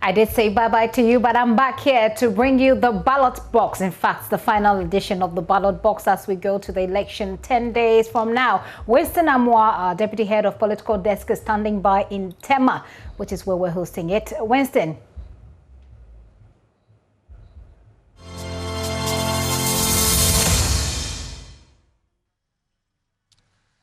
I did say bye-bye to you, but I'm back here to bring you the ballot box. In fact, the final edition of the ballot box as we go to the election 10 days from now. Winston Amwa, our deputy head of political desk, is standing by in Tema, which is where we're hosting it. Winston.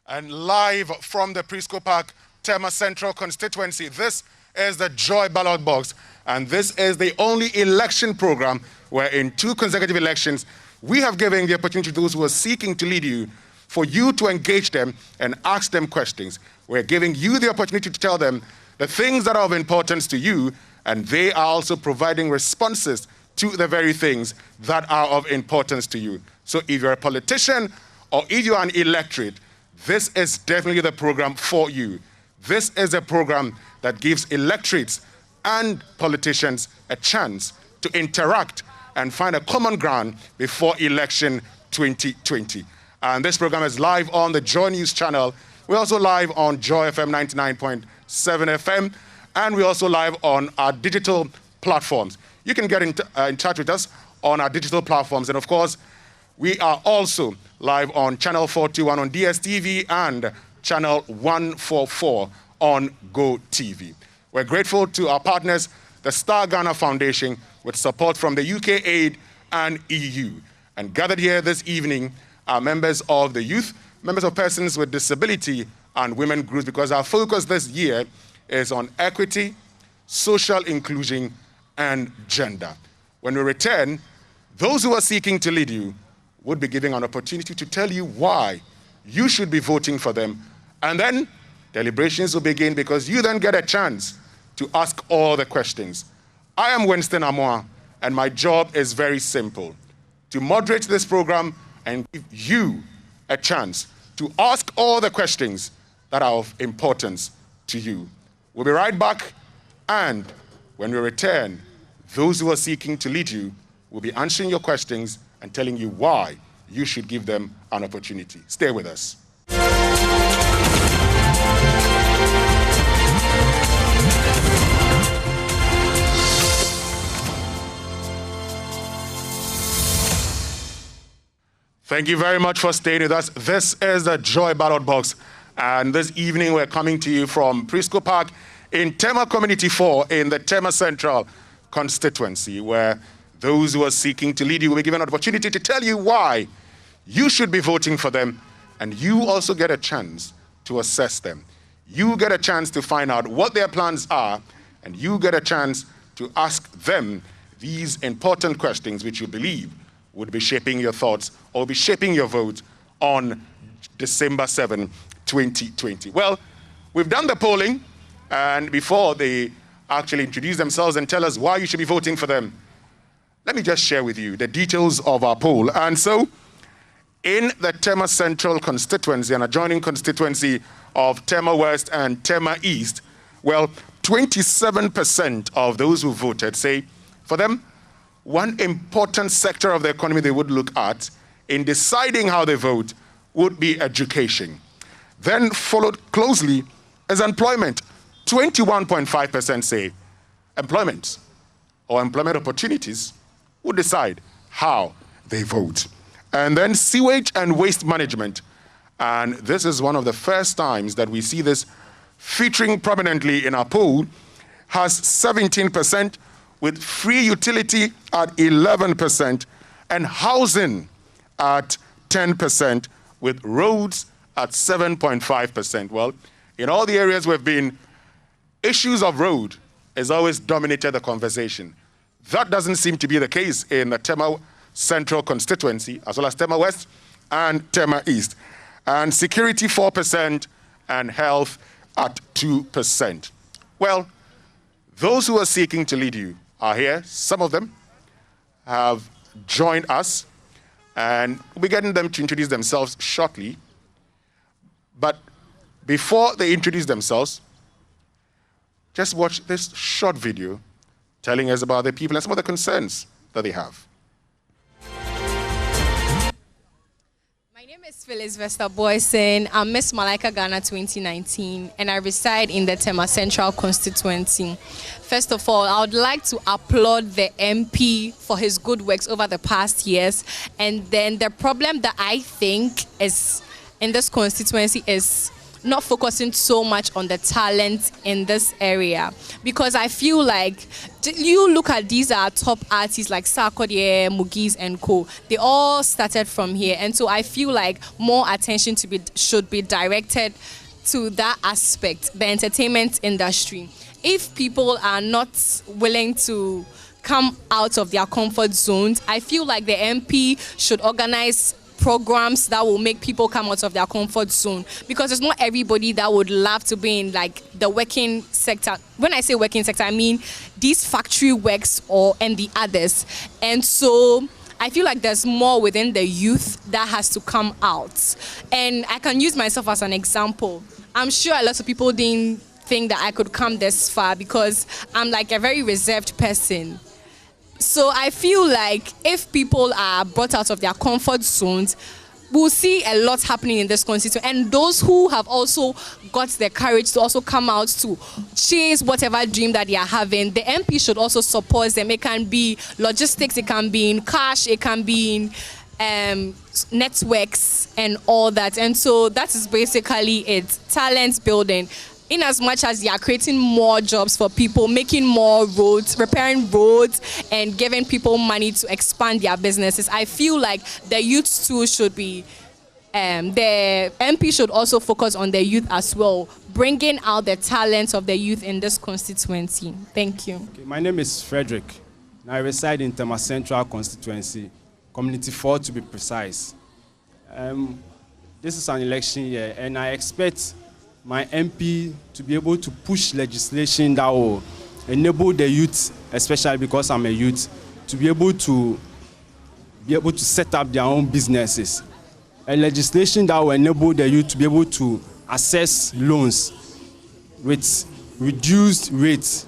And live from the Presco Park, Tema Central constituency, this is the Joy Ballot Box. And this is the only election program where in 2 consecutive elections, we have given the opportunity to those who are seeking to lead you, for you to engage them and ask them questions. We're giving you the opportunity to tell them the things that are of importance to you, and they are also providing responses to the very things that are of importance to you. So if you're a politician or if you're an electorate, this is definitely the program for you. This is a program that gives electorates and politicians a chance to interact and find a common ground before election 2020. And this program is live on the Joy News channel. We're also live on Joy FM 99.7 FM, and we're also live on our digital platforms. You can get in touch with us on our digital platforms. And of course, we are also live on Channel 421 on DSTV and Channel 144 on GoTV. We're grateful to our partners, the Star Ghana Foundation, with support from the UK Aid and EU. And gathered here this evening are members of the youth, members of persons with disability, and women groups, because our focus this year is on equity, social inclusion, and gender. When we return, those who are seeking to lead you would be given an opportunity to tell you why you should be voting for them. And then deliberations will begin, because you then get a chance to ask all the questions. I am Winston Amwa, and my job is very simple: to moderate this program and give you a chance to ask all the questions that are of importance to you. We'll be right back, and when we return, those who are seeking to lead you will be answering your questions and telling you why you should give them an opportunity. Stay with us. Thank you very much for staying with us. This is the Joy Ballot Box, and this evening we're coming to you from Presco Park in Tema Community 4 in the Tema Central constituency, where those who are seeking to lead you will be given an opportunity to tell you why you should be voting for them, and you also get a chance to assess them. You get a chance to find out what their plans are, and you get a chance to ask them these important questions which you believe would be shaping your thoughts or be shaping your vote on December 7, 2020. Well, we've done the polling, and before they actually introduce themselves and tell us why you should be voting for them, let me just share with you the details of our poll. And so, in the Tema Central constituency, an adjoining constituency of Tema West and Tema East, well, 27% of those who voted say, for them, one important sector of the economy they would look at in deciding how they vote would be education. Then followed closely is employment. 21.5% say employment or employment opportunities would decide how they vote. And then sewage and waste management. And this is one of the first times that we see this featuring prominently in our poll, has 17%, with free utility at 11%, and housing at 10%, with roads at 7.5%. Well, in all the areas we've been, issues of road has always dominated the conversation. That doesn't seem to be the case in the Tema Central constituency, as well as Tema West and Tema East. And security 4%, and health at 2%. Well, those who are seeking to lead you are here. Some of them have joined us, and we'll be getting them to introduce themselves shortly. But before they introduce themselves, just watch this short video telling us about the people and some of the concerns that they have. My name name is Phyllis Vesta Boyson. I'm Miss Malaika Ghana 2019 and I reside in the Tema Central constituency. First of all, I would like to applaud the MP for his good works over the past years. And then the problem that I think is in this constituency is not focusing so much on the talent in this area, because I feel like you look at these top artists like Sarkodie, Mugiz and co. They all started from here, and so I feel like more attention should be directed to that aspect, the entertainment industry. If people are not willing to come out of their comfort zones, I feel like the MP should organize programs that will make people come out of their comfort zone, because it's not everybody that would love to be in like the working sector. When I say working sector, I mean these factory works and the others. And so I feel like there's more within the youth that has to come out. And I can use myself as an example. I'm sure a lot of people didn't think that I could come this far because I'm like a very reserved person. So I feel like if people are brought out of their comfort zones, we'll see a lot happening in this constituency. And those who have also got the courage to also come out to chase whatever dream that they are having, the MP should also support them. It can be logistics, it can be in cash, it can be in networks and all that. And so that is basically it, talent building. In as much as they are creating more jobs for people, making more roads, repairing roads, and giving people money to expand their businesses, I feel like the youth too should be, the MP should also focus on the youth as well, bringing out the talents of the youth in this constituency. Thank you. Okay, my name is Frederick, and I reside in Tema Central constituency, Community 4 to be precise. This is an election year, and I expect my MP to be able to push legislation that will enable the youth, especially because I'm a youth, to be able to set up their own businesses. A legislation that will enable the youth to be able to access loans with reduced rates,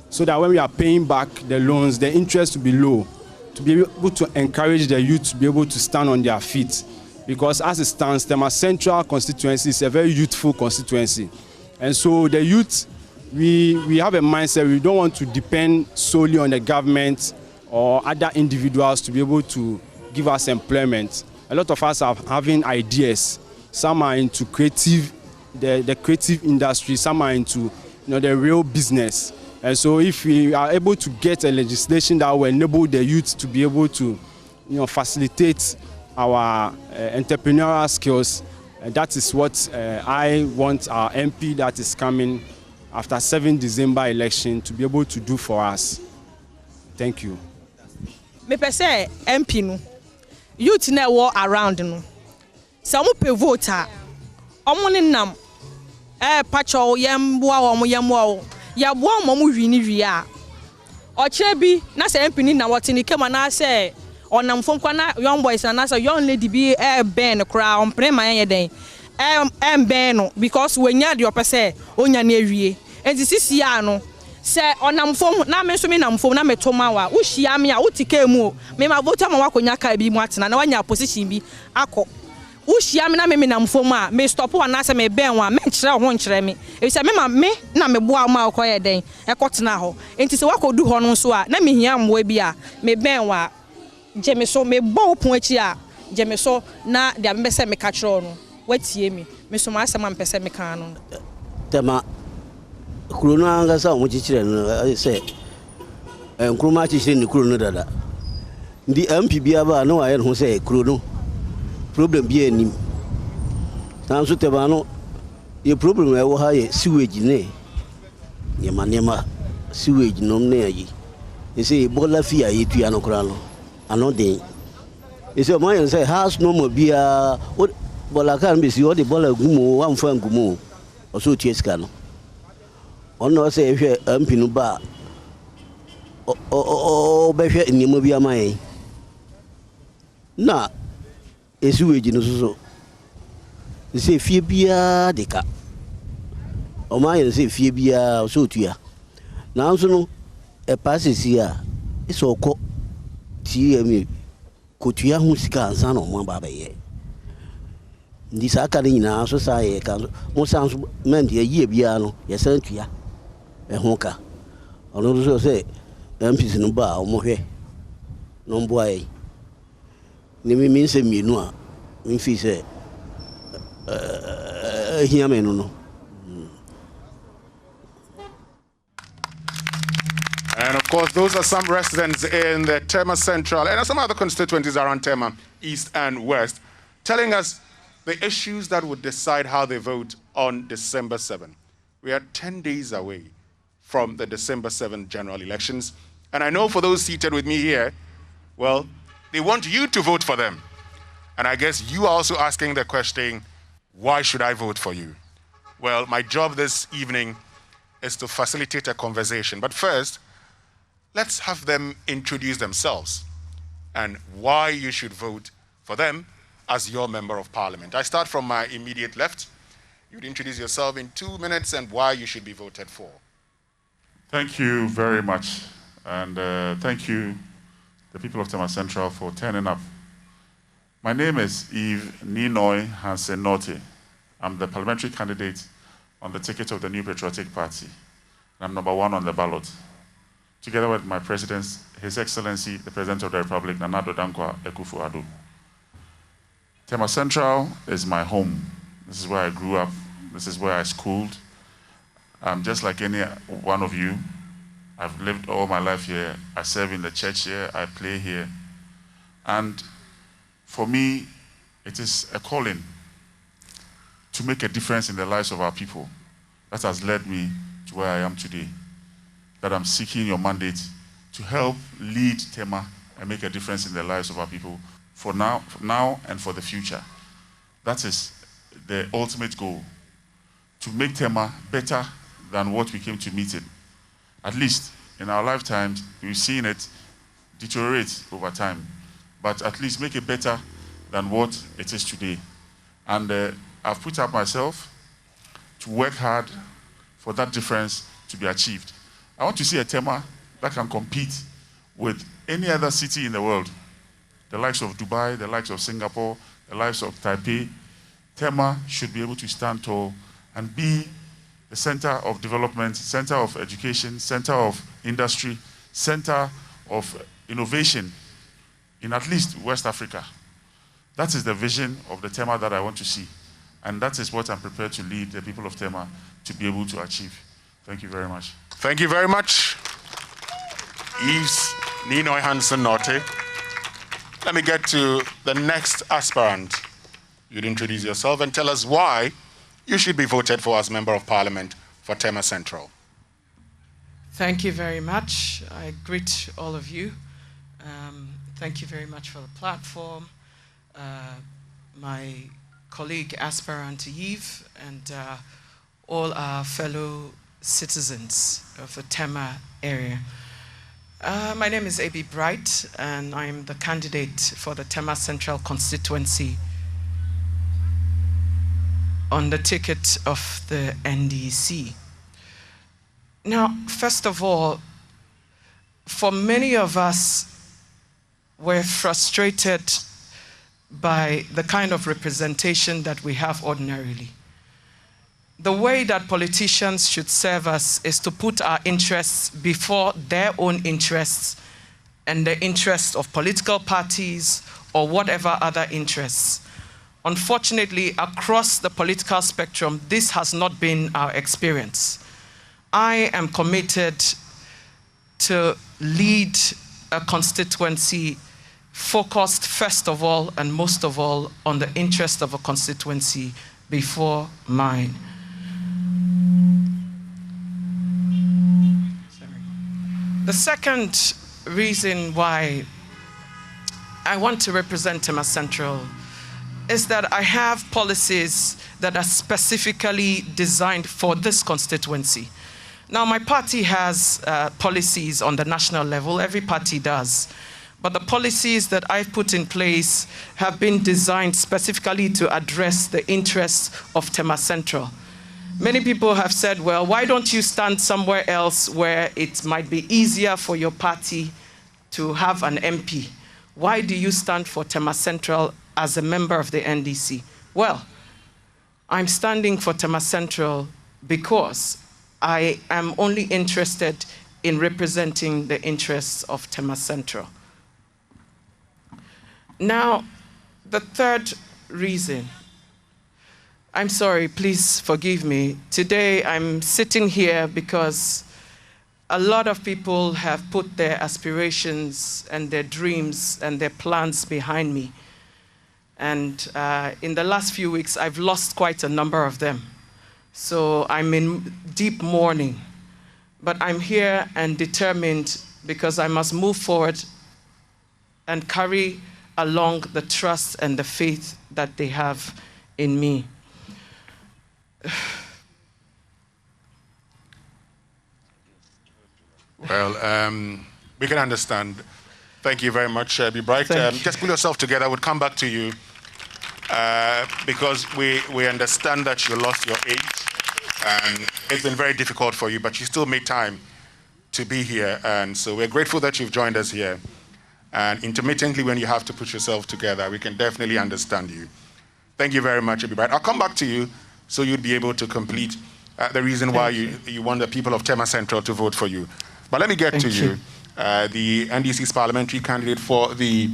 so that when we are paying back the loans, the interest will be low, to be able to encourage the youth to be able to stand on their feet. Because as it stands, Tema Central constituency is a very youthful constituency. And so the youth, we have a mindset, we don't want to depend solely on the government or other individuals to be able to give us employment. A lot of us are having ideas. Some are into the creative industry, some are into the real business. And so if we are able to get a legislation that will enable the youth to be able to facilitate our entrepreneurial skills, that is what I want our MP that is coming after 7 December election to be able to do for us. Thank you. Me say MP no youth na war around no. So mo pe voter. Omo ne nam pacho yemboa omo yemboa ya boa omo wini wi a. O kire bi na say MP ni na wotini kema na say onam fom kwa na young boys na say young lady bi ben kra on pre man yeden ben no because we nya de opese onya na awie enti sisi ya no se onam fom na me so me nam fom na me to ma wa wo hia me a wo tika mu me ma vote ma wakonya ka bi mu atena na wanya position bi akọ wo hia me na me nam fom a me stop wa na se me ben wa me nkire ho nkire me e se me ma me na me boa ma akọ yeden e kotena ho enti se wakodu ho no so a na me hia mwa bi a me ben wa Jemeso me bo pon achi a jemeso na dia me se me ka kiro no watie me so ma asema mpese me kan no Tema kuro no anga sa omo chichire no se nkuro ma chichire ni kuro no dada ndi MP bia ba no aye no se kuro no problem bia anim na so Tema no ye problem e wo ha ye sewage ne ye manema sewage no ne ayi e se bola fi ayi tua no kura no another is your mind say house no more be what bola can be see all the bola gumo one fan gumo or so tieska no ono say hwe MP no ba o be hwe nimo bia mai na esuweji no so say fie bia deka o mai say fie bia so tua na so no e passes a isoko TME kotua hu sika ansa no mo ba ye Ndi sa aka ni na so sa ye ka mo san so men ye yie bia no ye san tua e ho ka ono so se MPs no ba o mo hwe no mbo ai ni mi se mienu a mi fi se hia me no. And of course, those are some residents in the Tema Central and some other constituencies around Tema, East and West, telling us the issues that would decide how they vote on December 7. We are 10 days away from the December 7 general elections. And I know for those seated with me here, well, they want you to vote for them. And I guess you are also asking the question, why should I vote for you? Well, my job this evening is to facilitate a conversation. But first, let's have them introduce themselves and why you should vote for them as your member of parliament. I start from my immediate left. You'd introduce yourself in 2 minutes and why you should be voted for. Thank you very much. And thank you, the people of Tema Central, for turning up. My name is Yves Ninoy Hansen-Norte. I'm the parliamentary candidate on the ticket of the New Patriotic Party. And I'm #1 on the ballot. Together with my president, His Excellency, the President of the Republic, Nana Addo Dankwa Akufo-Addo. Tema Central is my home. This is where I grew up. This is where I schooled. I'm just like any one of you. I've lived all my life here. I serve in the church here. I play here. And for me, it is a calling to make a difference in the lives of our people. That has led me to where I am today. That I'm seeking your mandate to help lead Tema and make a difference in the lives of our people for now and for the future. That is the ultimate goal, to make Tema better than what we came to meet it. At least in our lifetimes, we've seen it deteriorate over time, but at least make it better than what it is today. And I've put up myself to work hard for that difference to be achieved. I want to see a Tema that can compete with any other city in the world. The likes of Dubai, the likes of Singapore, the likes of Taipei. Tema should be able to stand tall and be the center of development, center of education, center of industry, center of innovation in at least West Africa. That is the vision of the Tema that I want to see. And that is what I'm prepared to lead the people of Tema to be able to achieve. Thank you very much. Thank you very much, Yves Ninoy Hansen-Norte. Let me get to the next aspirant. You'd introduce yourself and tell us why you should be voted for as Member of Parliament for Tema Central. Thank you very much. I greet all of you. Thank you very much for the platform. My colleague aspirant Yves and all our fellow citizens of the Tema area. My name is A.B. Bright, and I'm the candidate for the Tema Central constituency on the ticket of the NDC. Now, first of all, for many of us, we're frustrated by the kind of representation that we have ordinarily. The way that politicians should serve us is to put our interests before their own interests and the interests of political parties or whatever other interests. Unfortunately, across the political spectrum, this has not been our experience. I am committed to lead a constituency focused first of all and most of all on the interest of a constituency before mine. The second reason why I want to represent Tema Central is that I have policies that are specifically designed for this constituency. Now, my party has policies on the national level. Every party does. But the policies that I've put in place have been designed specifically to address the interests of Tema Central. Many people have said, well, why don't you stand somewhere else where it might be easier for your party to have an MP? Why do you stand for Tema Central as a member of the NDC? Well, I'm standing for Tema Central because I am only interested in representing the interests of Tema Central. Now, the third reason, I'm sorry, please forgive me. Today I'm sitting here because a lot of people have put their aspirations and their dreams and their plans behind me. And in the last few weeks, I've lost quite a number of them. So I'm in deep mourning. But I'm here and determined because I must move forward and carry along the trust and the faith that they have in me. Well, we can understand. Thank you very much, Be Bright. Just pull yourself together. We'll come back to you because we understand that you lost your age and it's been very difficult for you, but you still made time to be here. And so we're grateful that you've joined us here. And intermittently, when you have to put yourself together, we can definitely understand you. Thank you very much, Be Bright. I'll come back to you so you'd be able to complete the reason why you want the people of Tema Central to vote for you. But let me get to you. The NDC's parliamentary candidate for the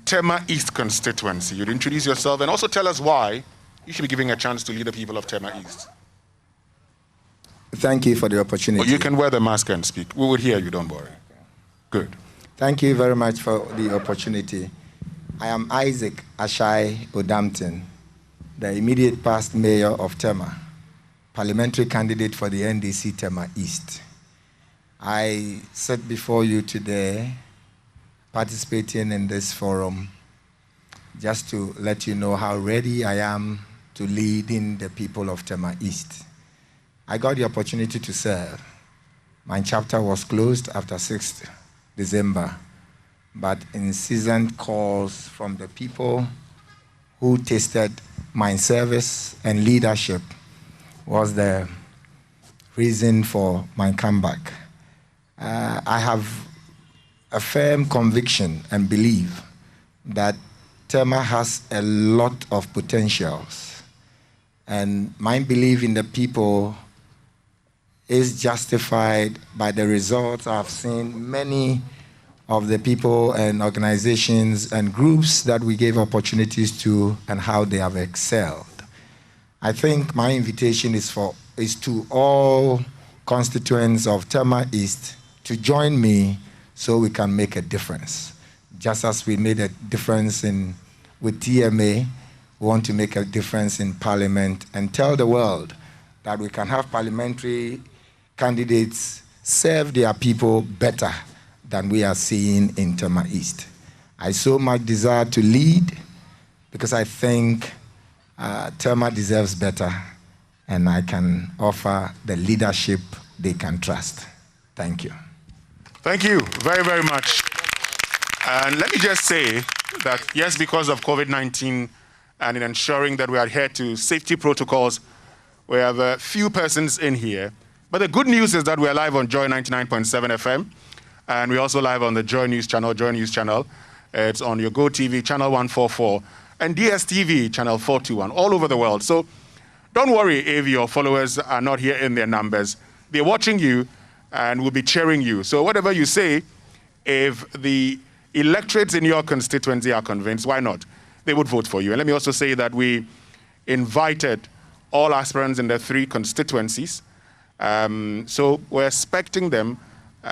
Tema East constituency. You'd introduce yourself and also tell us why you should be giving a chance to lead the people of Tema East. Thank you for the opportunity. Oh, you can wear the mask and speak. We would hear you, don't worry. Good. Thank you very much for the opportunity. I am Isaac Ashai Odampton, the immediate past mayor of Tema, parliamentary candidate for the NDC Tema East. I sit before you today participating in this forum just to let you know how ready I am to lead in the people of Tema East. I got the opportunity to serve. My chapter was closed after 6th December, but incessant calls from the people who tasted my service and leadership was the reason for my comeback. I have a firm conviction and belief that Tema has a lot of potentials. And my belief in the people is justified by the results I've seen many of the people and organizations and groups that we gave opportunities to and how they have excelled. I think my invitation is to all constituents of Tema East to join me so we can make a difference. Just as we made a difference with TMA, we want to make a difference in Parliament and tell the world that we can have parliamentary candidates serve their people better than we are seeing in Tema East. I so much desire to lead because I think Tema deserves better and I can offer the leadership they can trust. Thank you. Thank you very, very much. And let me just say that, yes, because of COVID-19 and in ensuring that we adhere to safety protocols, we have a few persons in here. But the good news is that we're live on Joy 99.7 FM. And we're also live on the Joy News channel. It's on your Go TV, channel 144, and DSTV, channel 421, all over the world. So don't worry if your followers are not here in their numbers. They're watching you and will be cheering you. So whatever you say, if the electorates in your constituency are convinced, why not? They would vote for you. And let me also say that we invited all aspirants in the 3 constituencies. So we're expecting them.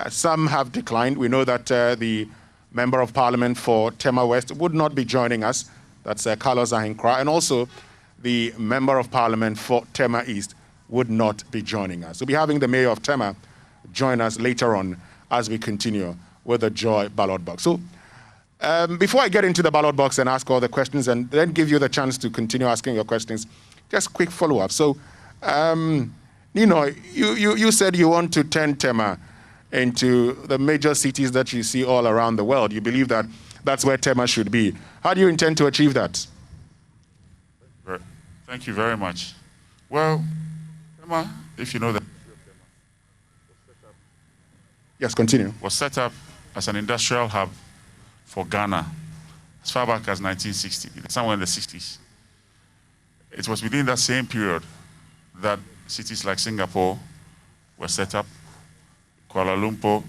Some have declined. We know that the Member of Parliament for Tema West would not be joining us. That's Carlos Ahinkra. And also the Member of Parliament for Tema East would not be joining us. We'll be having the Mayor of Tema join us later on as we continue with the Joy Ballot Box. So before I get into the ballot box and ask all the questions and then give you the chance to continue asking your questions, just quick follow-up. So, you said you want to turn Tema into the major cities that you see all around the world. You believe that that's where Tema should be. How do you intend to achieve that? Thank you very much. Well, Tema, if you know that. Yes, continue. Was set up as an industrial hub for Ghana as far back as 1960, somewhere in the 60s. It was within that same period that cities like Singapore were set up, Kuala Lumpur.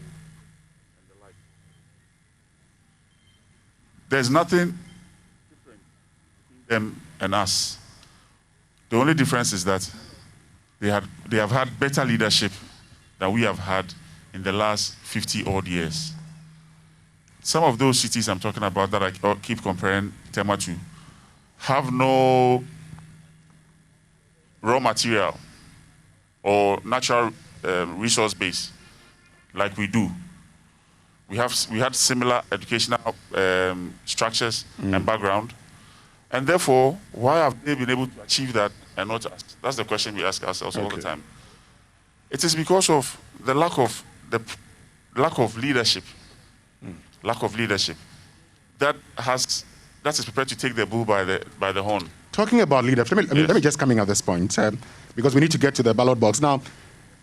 There's nothing different between them and us. The only difference is that they have had better leadership than we have had in the last 50-odd years. Some of those cities I'm talking about that I keep comparing Tema to have no raw material or natural resource base like we do. We had similar educational structures and background, and therefore, why have they been able to achieve that and not us? That's the question we ask ourselves all the time. It is because of the lack of leadership, that is prepared to take the bull by the horn. Talking about leadership, let me just come in at this point, because we need to get to the ballot box. Now,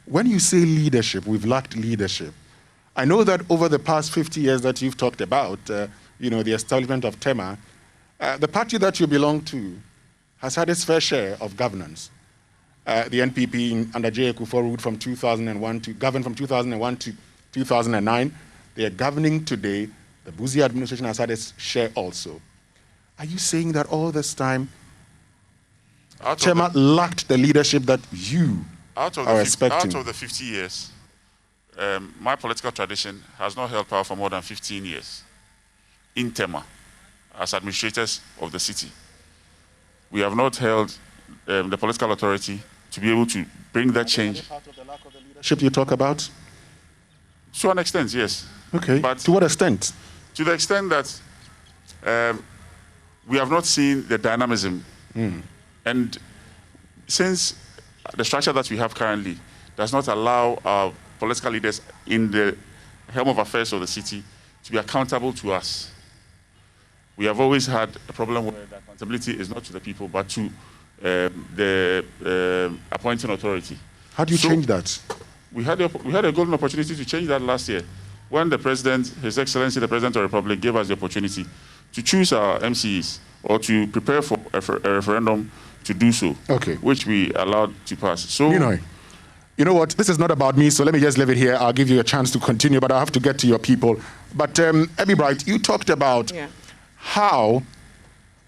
when you say leadership, we've lacked leadership. I know that over the past 50 years that you've talked about, the establishment of Tema, the party that you belong to has had its fair share of governance. The NPP under J. Akufo ruled from 2001 to 2009. They are governing today. The Buzi administration has had its share also. Are you saying that all this time, Tema lacked the leadership that you are expecting? Out of the 50 years, my political tradition has not held power for more than 15 years in Tema as administrators of the city. We have not held the political authority to be able to bring that change. Part of the lack of the leadership you talk about? To an extent, yes. Okay, but to what extent? To the extent that we have not seen the dynamism. And since the structure that we have currently does not allow our political leaders in the helm of affairs of the city to be accountable to us, we have always had a problem where the accountability is not to the people, but to the appointing authority. How do you change that? We had a golden opportunity to change that last year when the President, His Excellency the President of the Republic, gave us the opportunity to choose our MCs or to prepare for a referendum to do so, which we allowed to pass. So, you know what? This is not about me, so let me just leave it here. I'll give you a chance to continue, but I have to get to your people. But Abby Bright, you talked about how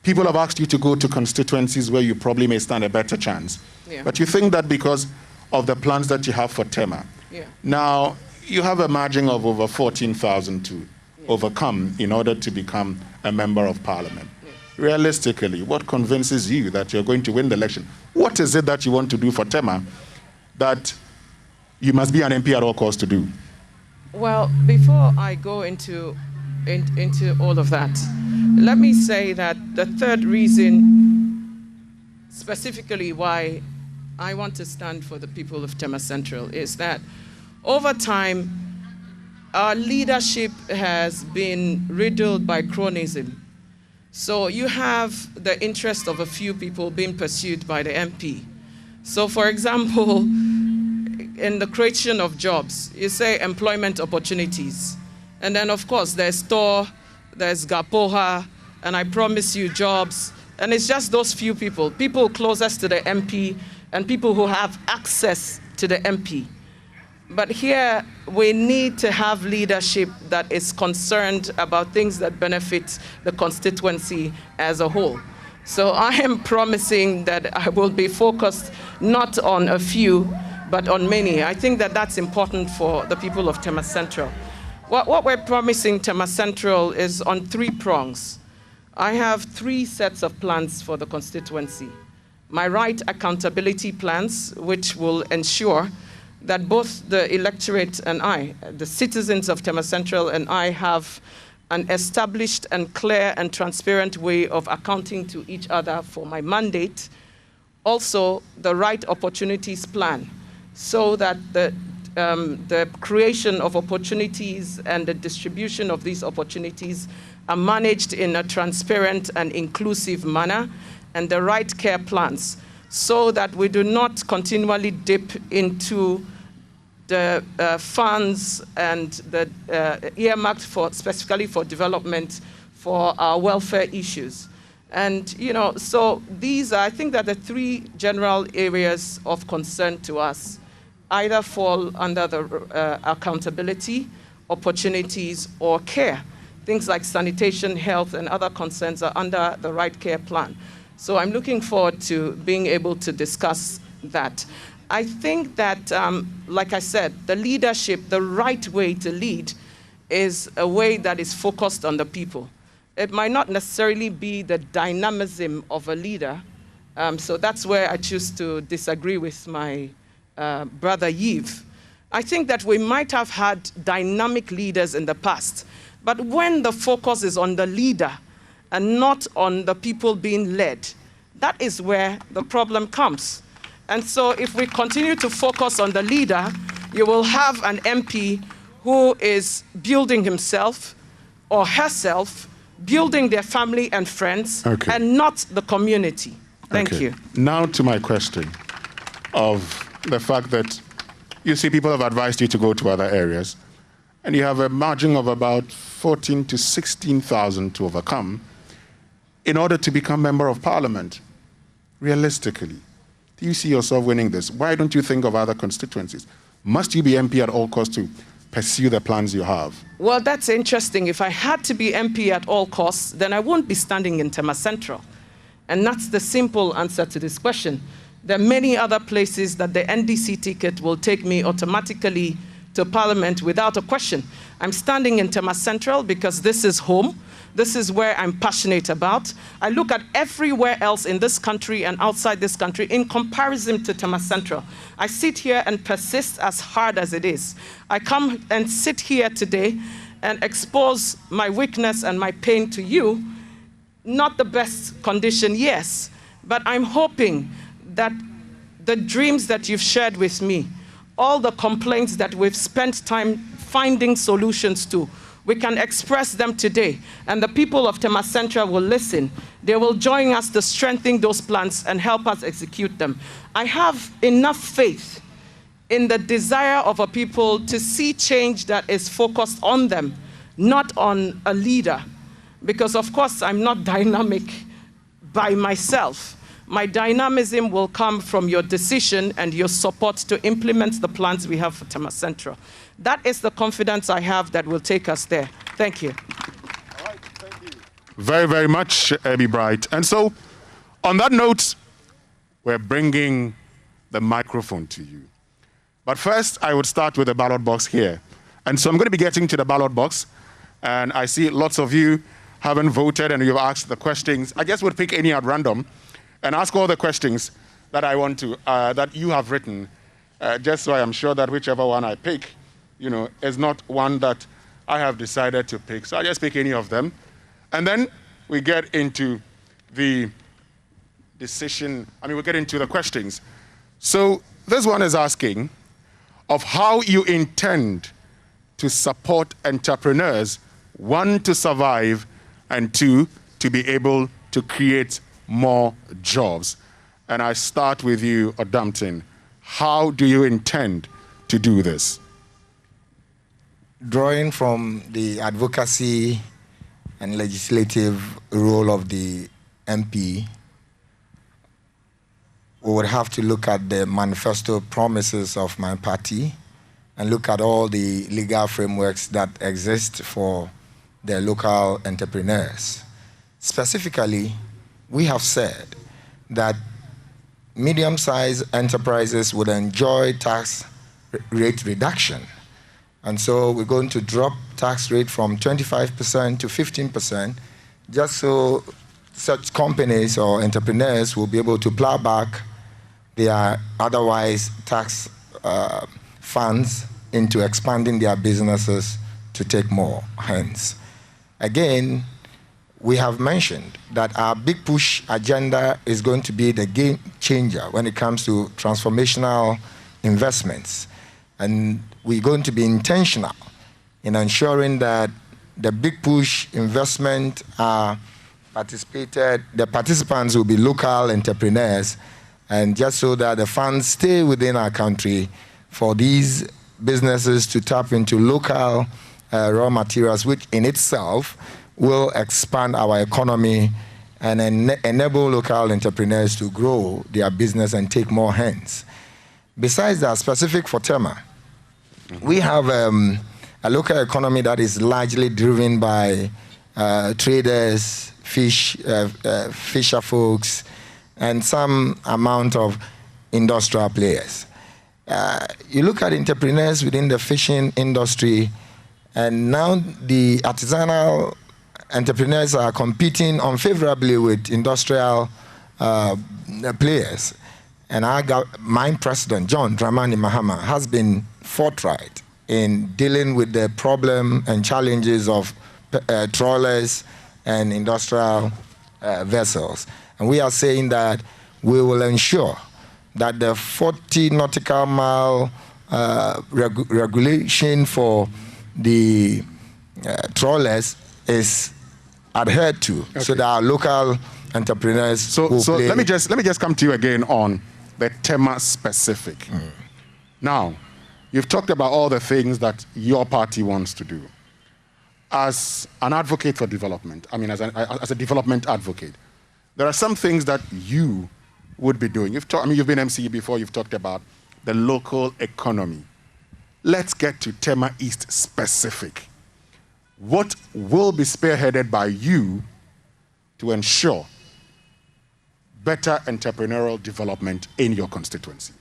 people have asked you to go to constituencies where you probably may stand a better chance. But you think that because of the plans that you have for Tema. Now, you have a margin of over 14,000 to overcome in order to become a member of parliament. Realistically, what convinces you that you're going to win the election? What is it that you want to do for Tema that you must be an MP at all costs to do? Well, before I go into all of that, let me say that the third reason specifically why I want to stand for the people of Tema Central is that over time, our leadership has been riddled by cronyism. So you have the interest of a few people being pursued by the MP. So for example, in the creation of jobs, you say employment opportunities. And then of course there's TOR, there's Gapoha, and I promise you jobs. And it's just those few people closest to the MP and people who have access to the MP. But here, we need to have leadership that is concerned about things that benefit the constituency as a whole. So I am promising that I will be focused not on a few, but on many. I think that that's important for the people of Tema Central. What we're promising Tema Central is on 3 prongs. I have 3 sets of plans for the constituency. My right accountability plans, which will ensure that both the electorate and I, the citizens of Tema Central and I, have an established and clear and transparent way of accounting to each other for my mandate. Also, the right opportunities plan, so that the creation of opportunities and the distribution of these opportunities are managed in a transparent and inclusive manner, and the right care plans, so that we do not continually dip into the funds and the earmarked specifically for development for our welfare issues. And, so these are, I think that the three general areas of concern to us either fall under the accountability, opportunities, or care. Things like sanitation, health, and other concerns are under the right care plan. So I'm looking forward to being able to discuss that. I think that, like I said, the leadership, the right way to lead is a way that is focused on the people. It might not necessarily be the dynamism of a leader. So that's where I choose to disagree with my brother Yves. I think that we might have had dynamic leaders in the past, but when the focus is on the leader and not on the people being led, that is where the problem comes. And so if we continue to focus on the leader, you will have an MP who is building himself or herself, building their family and friends, and not the community. Thank you. Now to my question of the fact that you see people have advised you to go to other areas, and you have a margin of about 14 to 16,000 to overcome in order to become member of parliament. Realistically, do you see yourself winning this? Why don't you think of other constituencies? Must you be MP at all costs to pursue the plans you have? Well, that's interesting. If I had to be MP at all costs, then I won't be standing in Tema Central. And that's the simple answer to this question. There are many other places that the NDC ticket will take me automatically to Parliament without a question. I'm standing in Tema Central because this is home. This is where I'm passionate about. I look at everywhere else in this country and outside this country in comparison to Tema Central. I sit here and persist as hard as it is. I come and sit here today and expose my weakness and my pain to you. Not the best condition, yes, but I'm hoping that the dreams that you've shared with me, all the complaints that we've spent time finding solutions to, we can express them today, and the people of Tema Central will listen. They will join us to strengthen those plans and help us execute them. I have enough faith in the desire of a people to see change that is focused on them, not on a leader. Because of course, I'm not dynamic by myself. My dynamism will come from your decision and your support to implement the plans we have for Tema Central. That is the confidence I have that will take us there. Thank you. All right, thank you. Very, very much, Abby Bright. And so, on that note, we're bringing the microphone to you. But first, I would start with the ballot box here. And so I'm going to be getting to the ballot box. And I see lots of you haven't voted and you've asked the questions. I guess we'll pick any at random and ask all the questions that I want to, that you have written, just so I am sure that whichever one I pick, is not one that I have decided to pick. So I'll just pick any of them. And then we get into the decision, we get into the questions. So this one is asking of how you intend to support entrepreneurs, one, to survive, and two, to be able to create more jobs. And I start with you, Odampton. How do you intend to do this? Drawing from the advocacy and legislative role of the MP, we would have to look at the manifesto promises of my party and look at all the legal frameworks that exist for the local entrepreneurs. Specifically, we have said that medium-sized enterprises would enjoy tax rate reduction. And so we're going to drop tax rate from 25% to 15%, just so such companies or entrepreneurs will be able to plow back their otherwise tax funds into expanding their businesses to take more hands. Again, we have mentioned that our big push agenda is going to be the game changer when it comes to transformational investments. And we're going to be intentional in ensuring that the big push investment are participated, the participants will be local entrepreneurs, and just so that the funds stay within our country for these businesses to tap into local raw materials, which in itself will expand our economy and enable local entrepreneurs to grow their business and take more hands. Besides that, specific for Tema, we have a local economy that is largely driven by traders, fisher folks, and some amount of industrial players. You look at entrepreneurs within the fishing industry, and now the artisanal entrepreneurs are competing unfavorably with industrial players. And our mine president, John Dramani Mahama, has been forthright in dealing with the problem and challenges of trawlers and industrial vessels. And we are saying that we will ensure that the 40 nautical mile regulation for the trawlers is adhered to, so that our local entrepreneurs So let me just come to you again on the Tema specific. Now, you've talked about all the things that your party wants to do. As an advocate for development, I mean, as a development advocate, there are some things that you would be doing. You've been MCE before. You've talked about the local economy. Let's get to Tema East specific. What will be spearheaded by you to ensure better entrepreneurial development in your constituency?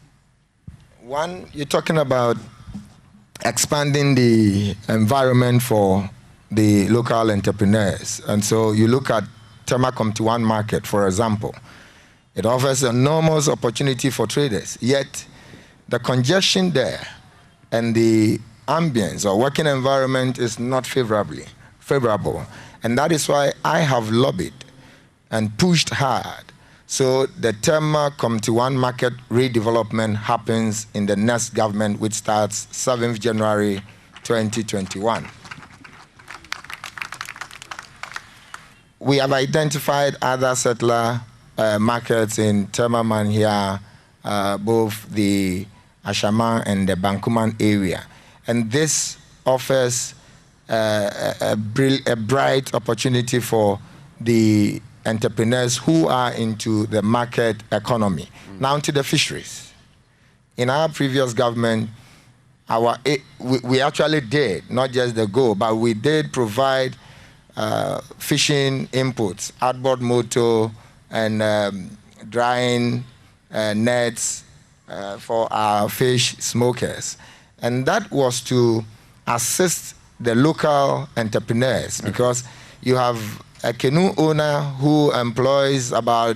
One, you're talking about expanding the environment for the local entrepreneurs. And so you look at Tema Community 1 market, for example. It offers enormous opportunity for traders, yet the congestion there and the ambience or working environment is not favorable. And that is why I have lobbied and pushed hard so the Tema Community 1 market redevelopment happens in the next government, which starts 7th January 2021. We have identified other settler markets in Tema Manhia, both the Ashama and the Bankuman area. And this offers a bright opportunity for the entrepreneurs who are into the market economy. Now to the fisheries. In our previous government, we actually did, not just the goal, but we did provide fishing inputs, outboard motor, and drying nets for our fish smokers. And that was to assist the local entrepreneurs, because you have a canoe owner who employs about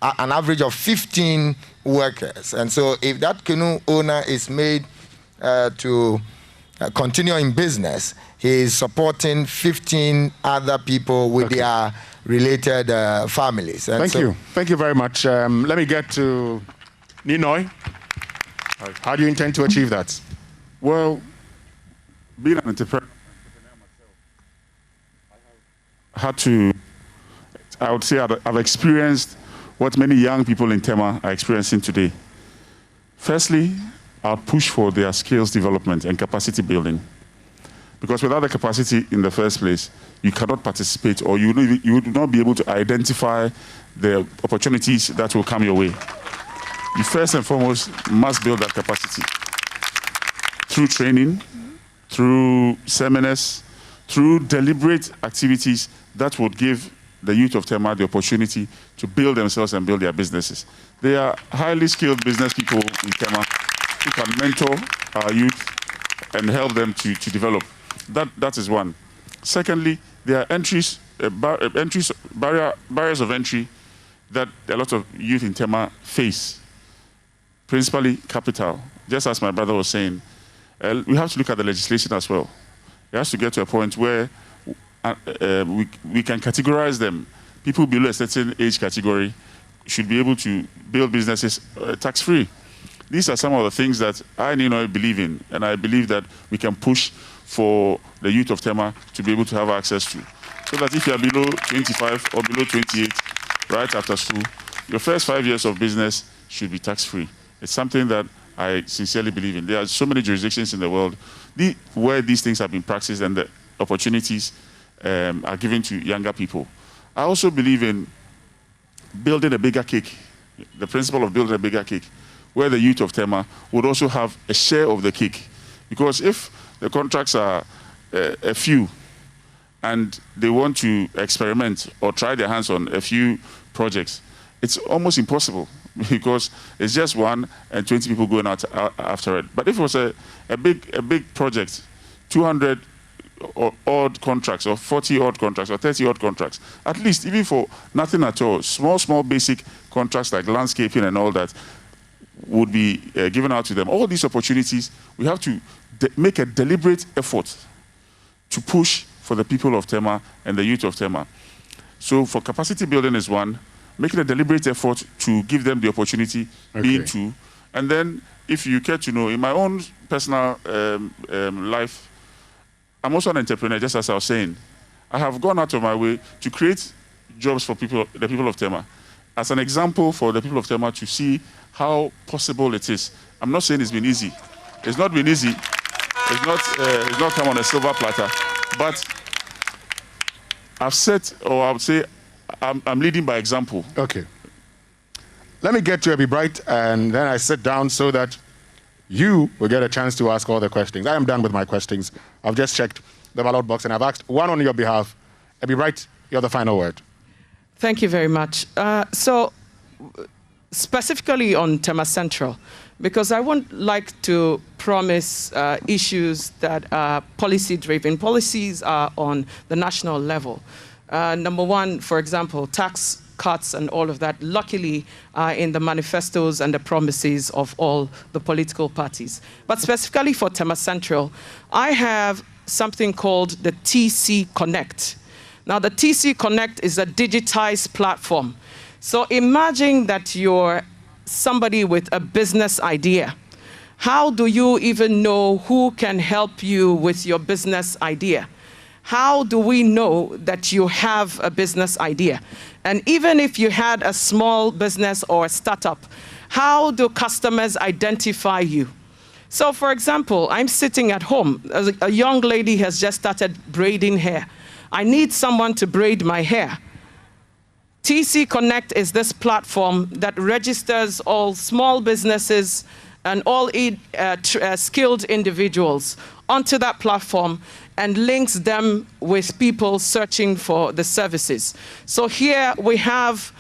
an average of 15 workers. And so if that canoe owner is made to continue in business, he is supporting 15 other people with their related families. And Thank you very much. Let me get to Ninoy. How do you intend to achieve that? Well, being an entrepreneur myself, I would say I've experienced what many young people in Tema are experiencing today. Firstly, I'll push for their skills development and capacity building. Because without the capacity in the first place, you cannot participate, or you would not be able to identify the opportunities that will come your way. You first and foremost must build that capacity through training, through seminars, through deliberate activities that would give the youth of Tema the opportunity to build themselves and build their businesses. They are highly skilled business people in Tema who can mentor our youth and help them to develop. That is one. Secondly, there are barriers of entry that a lot of youth in Tema face. Principally capital. Just as my brother was saying, we have to look at the legislation as well. It has to get to a point where we can categorize them. People below a certain age category should be able to build businesses tax-free. These are some of the things that I believe in, and I believe that we can push for the youth of Tema to be able to have access to. So that if you are below 25 or below 28, right after school, your first 5 years of business should be tax-free. It's something that I sincerely believe in. There are so many jurisdictions in the world where these things have been practiced and the opportunities are given to younger people. I also believe in building a bigger cake, the principle of building a bigger cake, where the youth of Tema would also have a share of the cake. Because if the contracts are a few and they want to experiment or try their hands on a few projects, it's almost impossible because it's just one and 20 people going out after it. But if it was a big project, 200 or odd contracts or 40 odd contracts or 30 odd contracts, at least even for nothing at all, small basic contracts like landscaping and all that would be given out to them. All these opportunities, we have to make a deliberate effort to push for the people of Tema and the youth of Tema. So for capacity building is one, making a deliberate effort to give them the opportunity, being two. And then if you care to know, in my own personal life, I'm also an entrepreneur, just as I was saying. I have gone out of my way to create jobs for the people of Tema. As an example for the people of Tema to see how possible it is. I'm not saying it's been easy. It's not been easy. It's not come on a silver platter. But I've said, or I would say, I'm leading by example. Okay. Let me get to Abby Bright, and then I sit down so that you will get a chance to ask all the questions. I am done with my questions. I've just checked the ballot box, and I've asked one on your behalf. Abby Bright, you're the final word. Thank you very much. So, specifically on Tema Central, because I wouldn't like to promise issues that are policy-driven. Policies are on the national level. Number one, for example, tax cuts and all of that, luckily, in the manifestos and the promises of all the political parties. But specifically for Tema Central, I have something called the TC Connect. Now, the TC Connect is a digitized platform. So imagine that you're somebody with a business idea. How do you even know who can help you with your business idea? How do we know that you have a business idea? And even if you had a small business or a startup, how do customers identify you? So for example, I'm sitting at home. A young lady has just started braiding hair. I need someone to braid my hair. TC Connect is this platform that registers all small businesses and all skilled individuals onto that platform and links them with people searching for the services. So here we have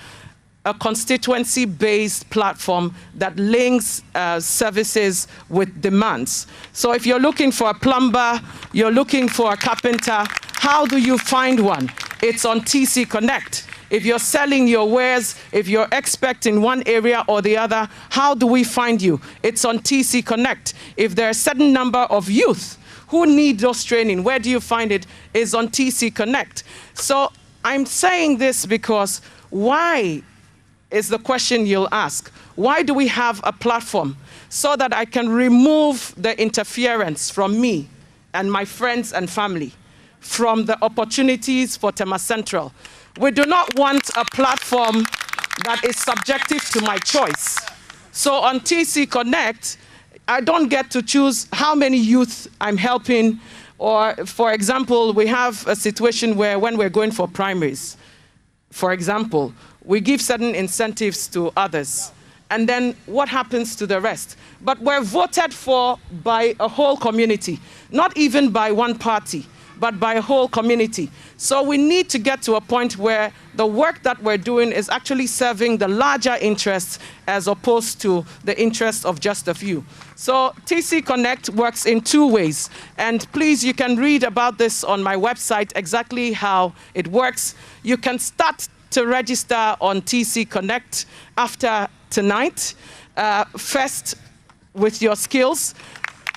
a constituency-based platform that links services with demands. So if you're looking for a plumber, you're looking for a carpenter, how do you find one? It's on TC Connect. If you're selling your wares, if you're expert in one area or the other, how do we find you? It's on TC Connect. If there are a certain number of youth who need those training, where do you find it? It's on TC Connect. So I'm saying this because why is the question you'll ask. Why do we have a platform? So that I can remove the interference from me and my friends and family from the opportunities for Tema Central. We do not want a platform that is subjective to my choice. So on TC Connect, I don't get to choose how many youth I'm helping. Or, for example, we have a situation where when we're going for primaries, for example, we give certain incentives to others. And then what happens to the rest? But we're voted for by a whole community, not even by one party, but by a whole community. So we need to get to a point where the work that we're doing is actually serving the larger interests as opposed to the interests of just a few. So TC Connect works in two ways. And please, you can read about this on my website, exactly how it works. You can start to register on TC Connect after tonight. First, with your skills.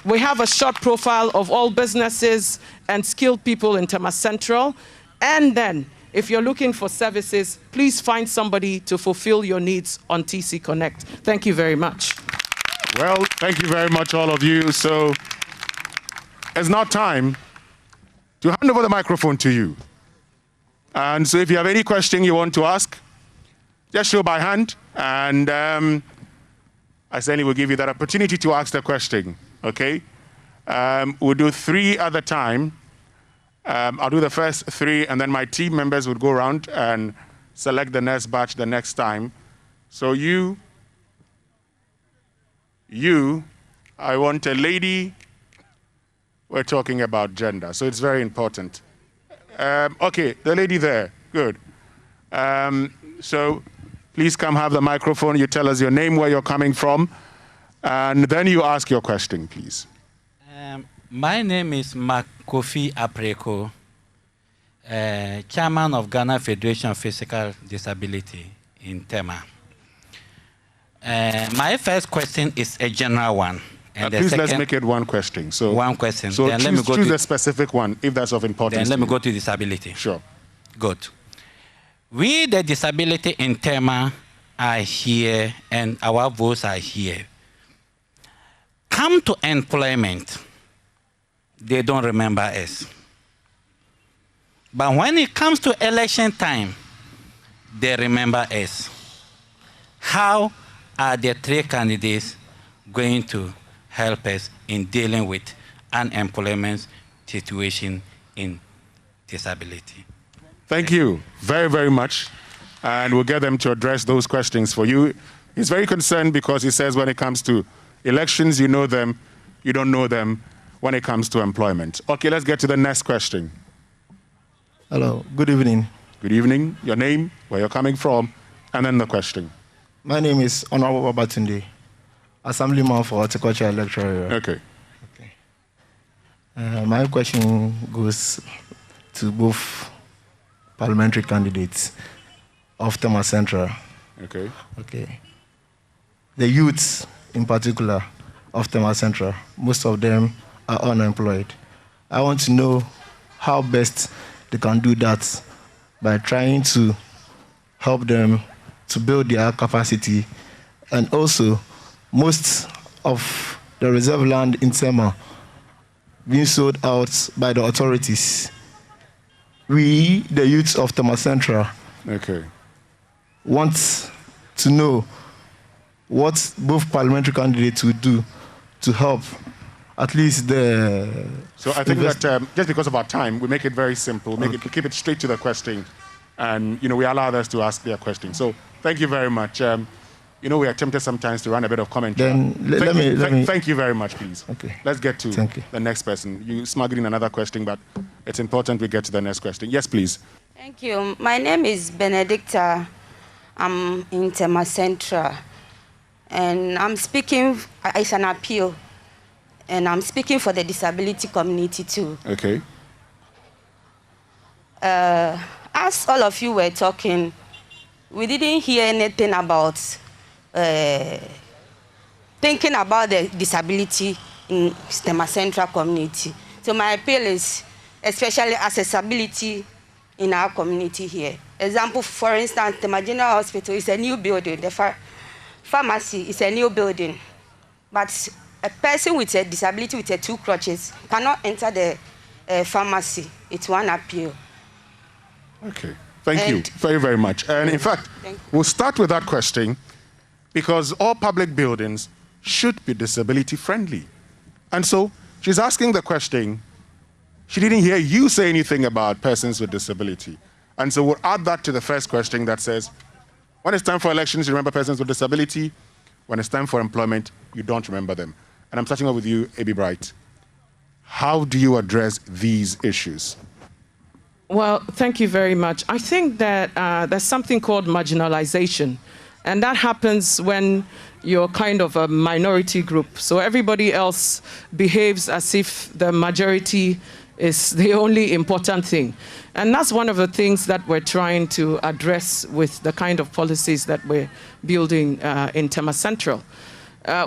We have a short profile of all businesses and skilled people in Tema Central. And then, if you're looking for services, please find somebody to fulfill your needs on TC Connect. Thank you very much. Well, thank you very much, all of you. So it's now time to hand over the microphone to you. And so if you have any question you want to ask, just show by hand. And I certainly will give you that opportunity to ask the question. Okay? We'll do three at a time. I'll do the first three, and then my team members would go around and select the next batch the next time. So I want a lady. We're talking about gender, so it's very important. Okay, the lady there, good. So please come have the microphone. You tell us your name, where you're coming from, and then you ask your question, please. My name is Mark Kofi Apreko, Chairman of Ghana Federation of Physical Disability in Tema. My first question is a general one. And please, let's make it one question. So one question. So then choose a specific one, if that's of importance. Then let me go to disability. Sure. Good. We, the disability in Tema, are here, and our votes are here. Come to employment, they don't remember us. But when it comes to election time, they remember us. How are the three candidates going to help us in dealing with unemployment situation in disability? Thank you very, very much. And we'll get them to address those questions for you. He's very concerned because he says when it comes to elections, you know them, you don't know them when it comes to employment. Okay, let's get to the next question. Hello, good evening. Good evening. Your name, where you're coming from, and then the question. My name is Honorable Babatunde, Assemblyman for Horticulture Electoral Area. Okay. My question goes to both parliamentary candidates of Tema Central. Okay. Okay. The youths, in particular, of Tema Central, most of them are unemployed. I want to know how best they can do that by trying to help them to build their capacity, and also most of the reserve land in Tema being sold out by the authorities. We, the youths of Tema Central, want to know what both parliamentary candidates will do to help at least the... So I think that just because of our time, we make it very simple. We keep it straight to the question, and we allow others to ask their question. So thank you very much. We are tempted sometimes to run a bit of commentary. Then thank you very much, please. Okay. Let's get to the next person. You smuggled in another question, but it's important we get to the next question. Yes, please. Thank you. My name is Benedicta. I'm in Tema Central, and I'm speaking. It's an appeal, and I'm speaking for the disability community too. Okay. As all of you were talking, we didn't hear anything about thinking about the disability in Tema Central community. So my appeal is especially accessibility in our community here. Example, for instance, Tema General Hospital is a new building. The pharmacy is a new building. But a person with a disability with 2 crutches cannot enter the pharmacy. It's one appeal. Okay. Thank you very, very much. And in fact, we'll start with that question because all public buildings should be disability friendly. And so she's asking the question, she didn't hear you say anything about persons with disability. And so we'll add that to the first question that says, when it's time for elections, you remember persons with disability. When it's time for employment, you don't remember them. And I'm starting off with you, A.B. Bright. How do you address these issues? Well, thank you very much. I think that there's something called marginalization. And that happens when you're kind of a minority group. So everybody else behaves as if the majority is the only important thing. And that's one of the things that we're trying to address with the kind of policies that we're building in Tema Central.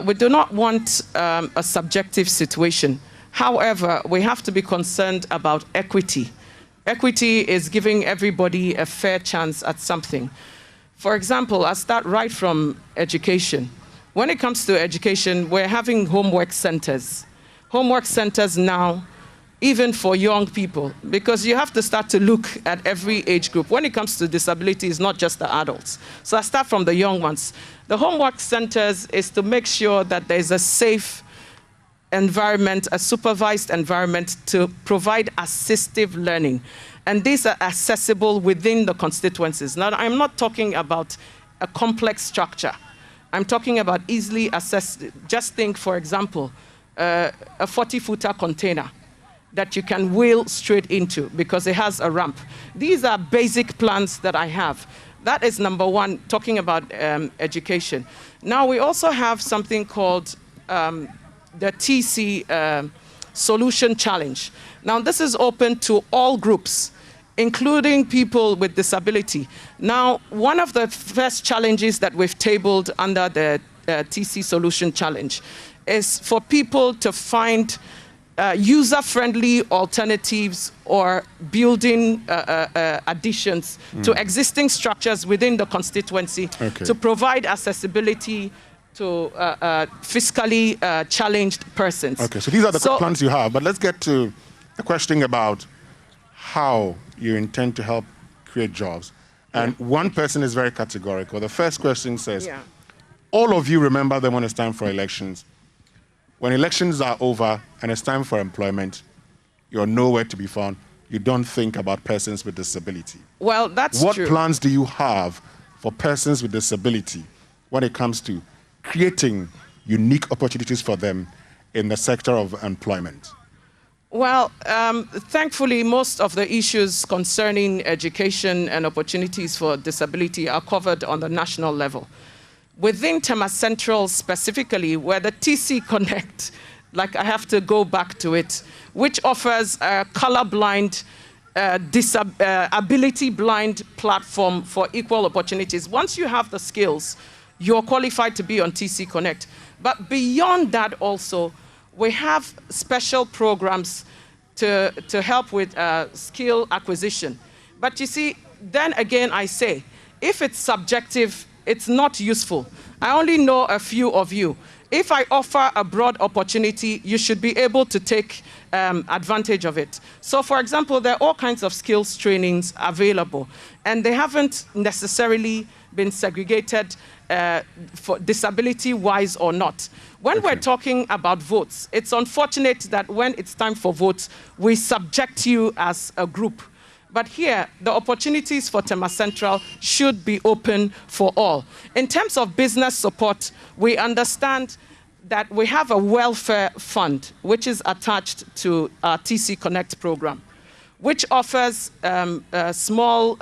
We do not want a subjective situation. However, we have to be concerned about equity. Equity is giving everybody a fair chance at something. For example, I start right from education. When it comes to education, we're having homework centers. Homework centers now, even for young people, because you have to start to look at every age group. When it comes to disability, it's not just the adults. So I start from the young ones. The homework centers is to make sure that there's a safe environment, a supervised environment to provide assistive learning. And these are accessible within the constituencies. Now, I'm not talking about a complex structure. I'm talking about easily accessed. Just think, for example, a 40-footer container that you can wheel straight into because it has a ramp. These are basic plans that I have. That is number one, talking about education. Now, we also have something called the TC Solution Challenge. Now, this is open to all groups, including people with disability. Now, one of the first challenges that we've tabled under the TC Solution Challenge is for people to find user-friendly alternatives or building additions to existing structures within the constituency to provide accessibility to fiscally challenged persons. Okay, so these are the plans you have, but let's get to the question about how you intend to help create jobs. And one person is very categorical. The first question says, all of you remember them when it's time for elections. When elections are over and it's time for employment, you're nowhere to be found. You don't think about persons with disability. Well, that's true. What plans do you have for persons with disability when it comes to creating unique opportunities for them in the sector of employment? Well, thankfully, most of the issues concerning education and opportunities for disability are covered on the national level. Within Tema Central specifically, where the TC Connect, like I have to go back to it, which offers a colorblind, ability-blind platform for equal opportunities. Once you have the skills, you're qualified to be on TC Connect. But beyond that also, we have special programs to help with skill acquisition. But you see, then again I say, if it's subjective, it's not useful. I only know a few of you. If I offer a broad opportunity, you should be able to take advantage of it. So for example, there are all kinds of skills trainings available, and they haven't necessarily been segregated for disability-wise or not. When we're talking about votes, it's unfortunate that when it's time for votes, we subject you as a group. But here, the opportunities for Tema Central should be open for all. In terms of business support, we understand that we have a welfare fund, which is attached to our TC Connect program, which offers small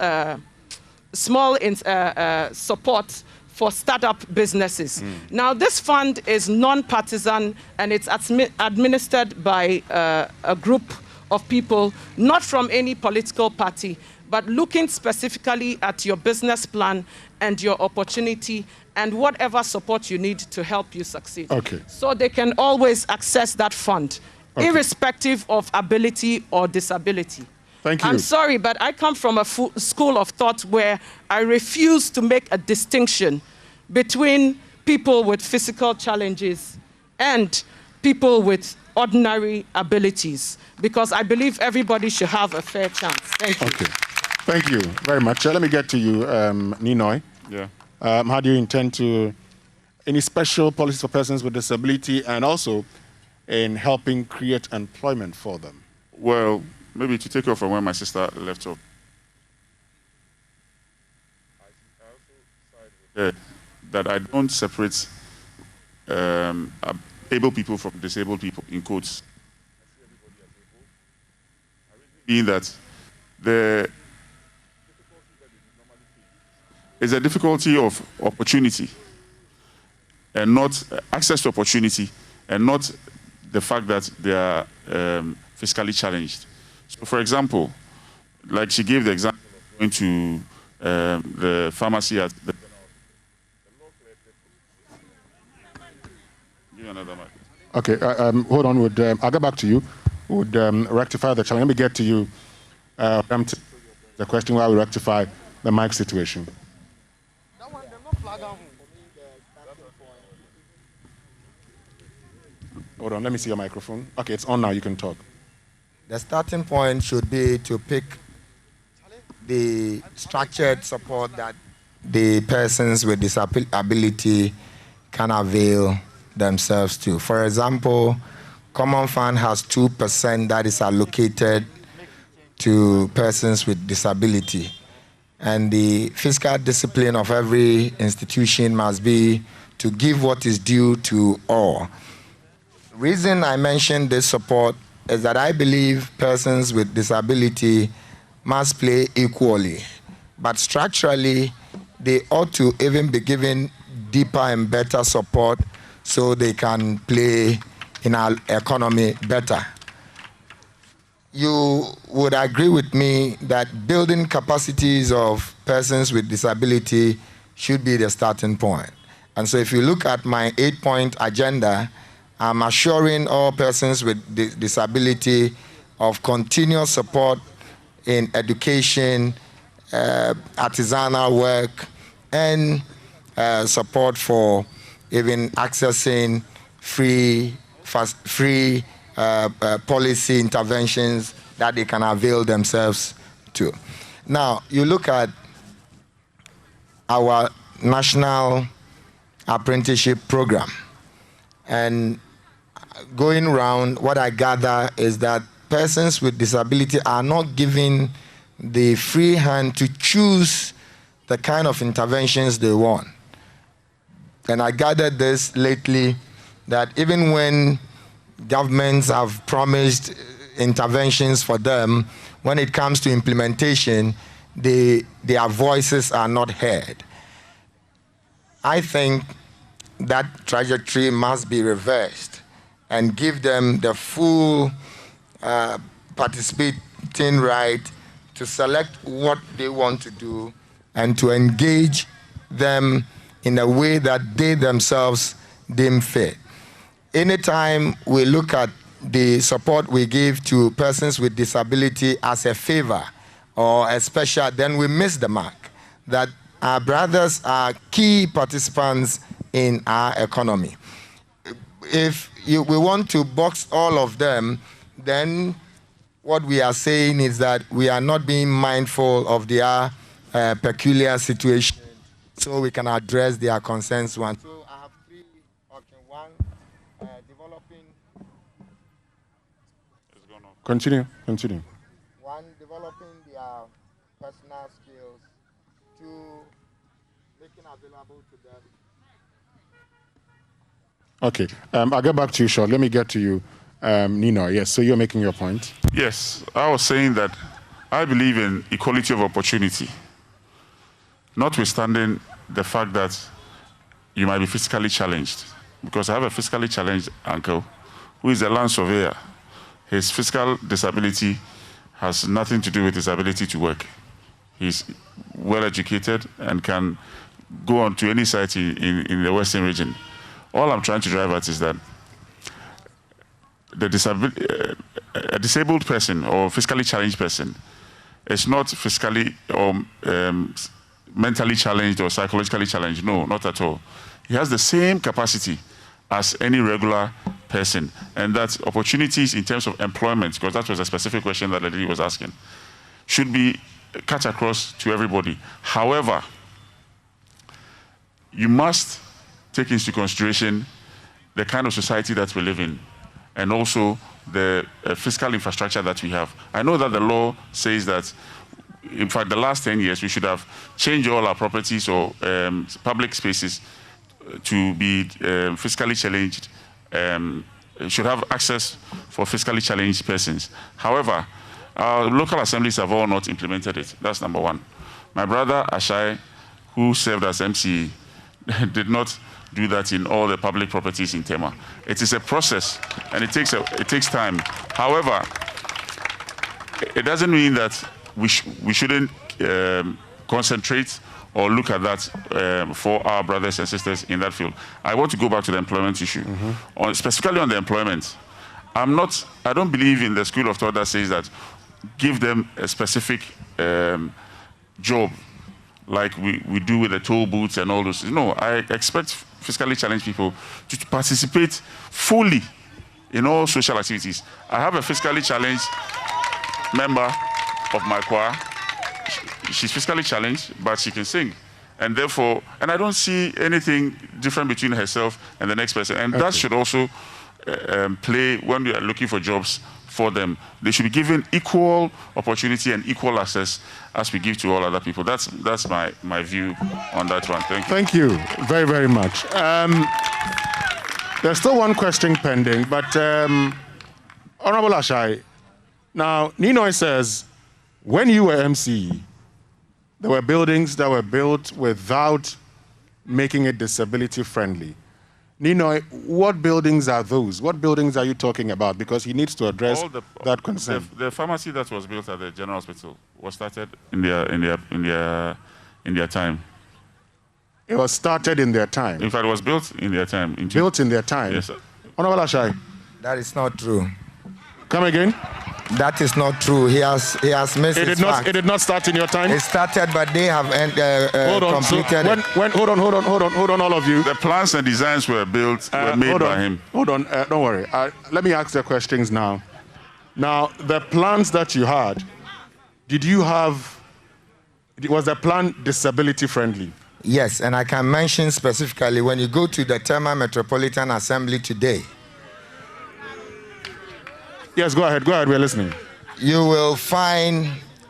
support for startup businesses. Now, this fund is non-partisan, and it's administered by a group of people, not from any political party, but looking specifically at your business plan and your opportunity and whatever support you need to help you succeed. Okay. So they can always access that fund, irrespective of ability or disability. Thank you. I'm sorry, but I come from a school of thought where I refuse to make a distinction between people with physical challenges and people with ordinary abilities, because I believe everybody should have a fair chance. Thank you. Okay. Thank you very much. Let me get to you, Ninoy. Yeah. How do you intend to, any special policies for persons with disability and also in helping create employment for them? Well, maybe to take off from where my sister left off. That I don't separate able people from disabled people, in quotes. Being that there is a difficulty of opportunity and not access to opportunity, and not the fact that they are fiscally challenged. So for example, like she gave the example of going to the pharmacy at the another mic. Okay, hold on. I'll get back to you. Would rectify the challenge. Let me get to you. The question why we rectify the mic situation. Hold on. Let me see your microphone. Okay, it's on now. You can talk. The starting point should be to pick the structured support that the persons with disability can avail themselves to. For example, Common Fund has 2% that is allocated to persons with disability. And the fiscal discipline of every institution must be to give what is due to all. The reason I mention this support is that I believe persons with disability must play equally. But structurally, they ought to even be given deeper and better support so they can play in our economy better. You would agree with me that building capacities of persons with disability should be the starting point. And so if you look at my 8-point agenda, I'm assuring all persons with disability of continuous support in education, artisanal work, and support for even accessing free policy interventions that they can avail themselves to. Now, you look at our national apprenticeship program, and going around, what I gather is that persons with disability are not given the free hand to choose the kind of interventions they want. And I gathered this lately, that even when governments have promised interventions for them, when it comes to implementation, their voices are not heard. I think that trajectory must be reversed and give them the full participating right to select what they want to do and to engage them in a way that they themselves deem fit. Anytime we look at the support we give to persons with disability as a favor or a special, then we miss the mark. That our brothers are key participants in our economy. If we want to box all of them, then what we are saying is that we are not being mindful of their peculiar situation, so we can address their concerns. One. So I have 3 options. One, developing. Continue. One, developing their personal skills. 2, making available to them. Okay, I'll get back to you, Shaw. Let me get to you, Nino. Yes, so you're making your point. Yes, I was saying that I believe in equality of opportunity, notwithstanding the fact that you might be physically challenged. Because I have a physically challenged uncle who is a land surveyor. His physical disability has nothing to do with his ability to work. He's well educated and can go on to any site in the Western region. All I'm trying to drive at is that a disabled person or physically challenged person is not physically or mentally challenged or psychologically challenged. No, not at all. He has the same capacity as any regular person, and that opportunities in terms of employment, because that was a specific question that the lady was asking, should be cut across to everybody. However, you must take into consideration the kind of society that we live in and also the fiscal infrastructure that we have. I know that the law says that, in fact, the last 10 years, we should have changed all our properties or public spaces to be fiscally challenged, should have access for fiscally challenged persons. However, our local assemblies have all not implemented it. That's number one. My brother Ashai, who served as MC, did not do that in all the public properties in Tema. It is a process, and it takes time. However, it doesn't mean that we shouldn't concentrate or look at that for our brothers and sisters in that field. I want to go back to the employment issue. Specifically on the employment, I don't believe in the school of thought that says that give them a specific job like we do with the toll booths and all those. No, I expect physically challenged people to participate fully in all social activities. I have a physically challenged member of my choir. She's physically challenged, but she can sing. And therefore, and I don't see anything different between herself and the next person. And that should also play when we are looking for jobs for them. They should be given equal opportunity and equal access as we give to all other people. That's my view on that one. Thank you. Thank you very, very much. There's still one question pending, but Honorable Ashai, now Ninoy says, when you were MC, there were buildings that were built without making it disability friendly. Ninoy, what buildings are those? What buildings are you talking about? Because he needs to address that concern. The pharmacy that was built at the General Hospital was started in their time. It was started in their time. In fact, it was built in their time. Built in their time. Yes, sir. Honorable Ashai. That is not true. Come again? That is not true. He has missed it his did not. fact. It did not start in your time. It started, but they have completed. Hold on, all of you. The plans and designs were built, were made by him. Hold on, don't worry. Let me ask the questions now. Now, the plans that you had, was the plan disability friendly? Yes, and I can mention specifically when you go to the Tema Metropolitan Assembly today. Yes, go ahead, we're listening. You will find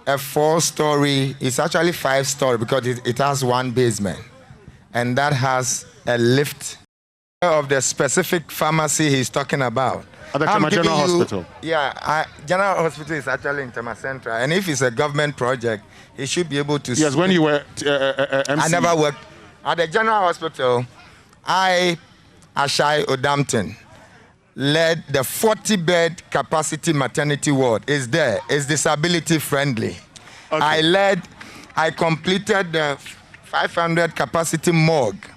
a 4-story, it's actually 5-story because it has one basement. And that has a lift of the specific pharmacy he's talking about. At the Tema General Hospital? Yeah, General Hospital is actually in Tema Central. And if it's a government project, he should be able to... Yes, when you were MC. I never worked. At the General Hospital, I, Ashai Odampton, led the 40-bed capacity maternity ward. It's there. It's disability friendly. Okay. I completed the 500 capacity morgue,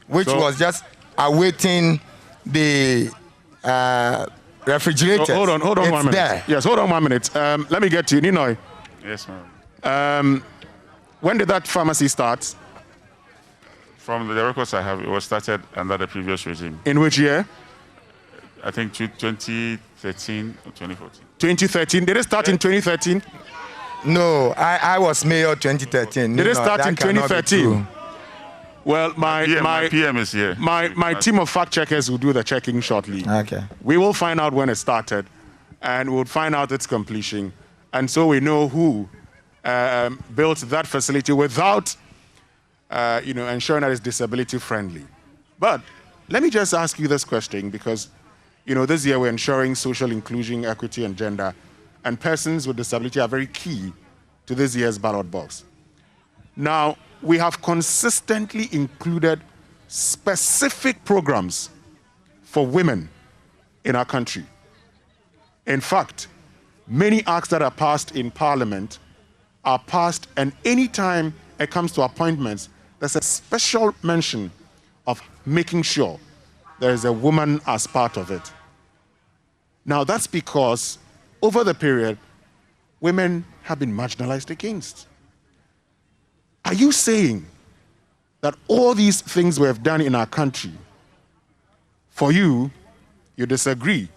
which was just awaiting the refrigerator. Hold on 1 minute. There. Yes, hold on 1 minute. Let me get to you, Ninoy. Yes, ma'am. When did that pharmacy start? From the records I have, it was started under the previous regime. In which year? I think 2013 or 2014. 2013. Did it start in 2013? No, I was mayor 2013. Did it start in 2013? Well, my PM is here. My team of fact checkers will do the checking shortly. Okay. We will find out when it started, and we'll find out its completion, and so we know who built that facility without, ensuring that it's disability friendly. But let me just ask you this question, because this year we're ensuring social inclusion, equity, and gender, and persons with disability are very key to this year's ballot box. Now, we have consistently included specific programs for women in our country. In fact, many acts that are passed in Parliament are passed, and any time it comes to appointments, there's a special mention of making sure there is a woman as part of it. Now, that's because over the period, women have been marginalized against. Are you saying that all these things we have done in our country, for you disagree,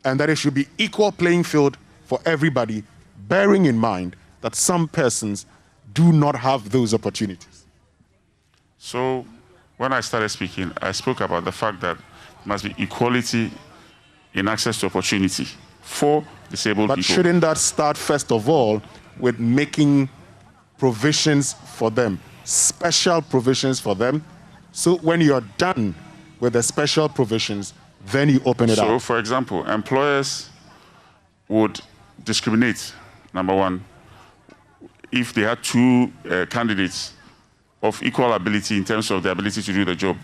and that it should be equal playing field for everybody, bearing in mind that some persons do not have those opportunities? So, when I started speaking, I spoke about the fact that there must be equality in access to opportunity for disabled people. But shouldn't that start, first of all, with making provisions for them, special provisions for them? So when you're done with the special provisions, then you open it up. So, for example, employers would discriminate, number one, if they had two candidates of equal ability in terms of the ability to do the job,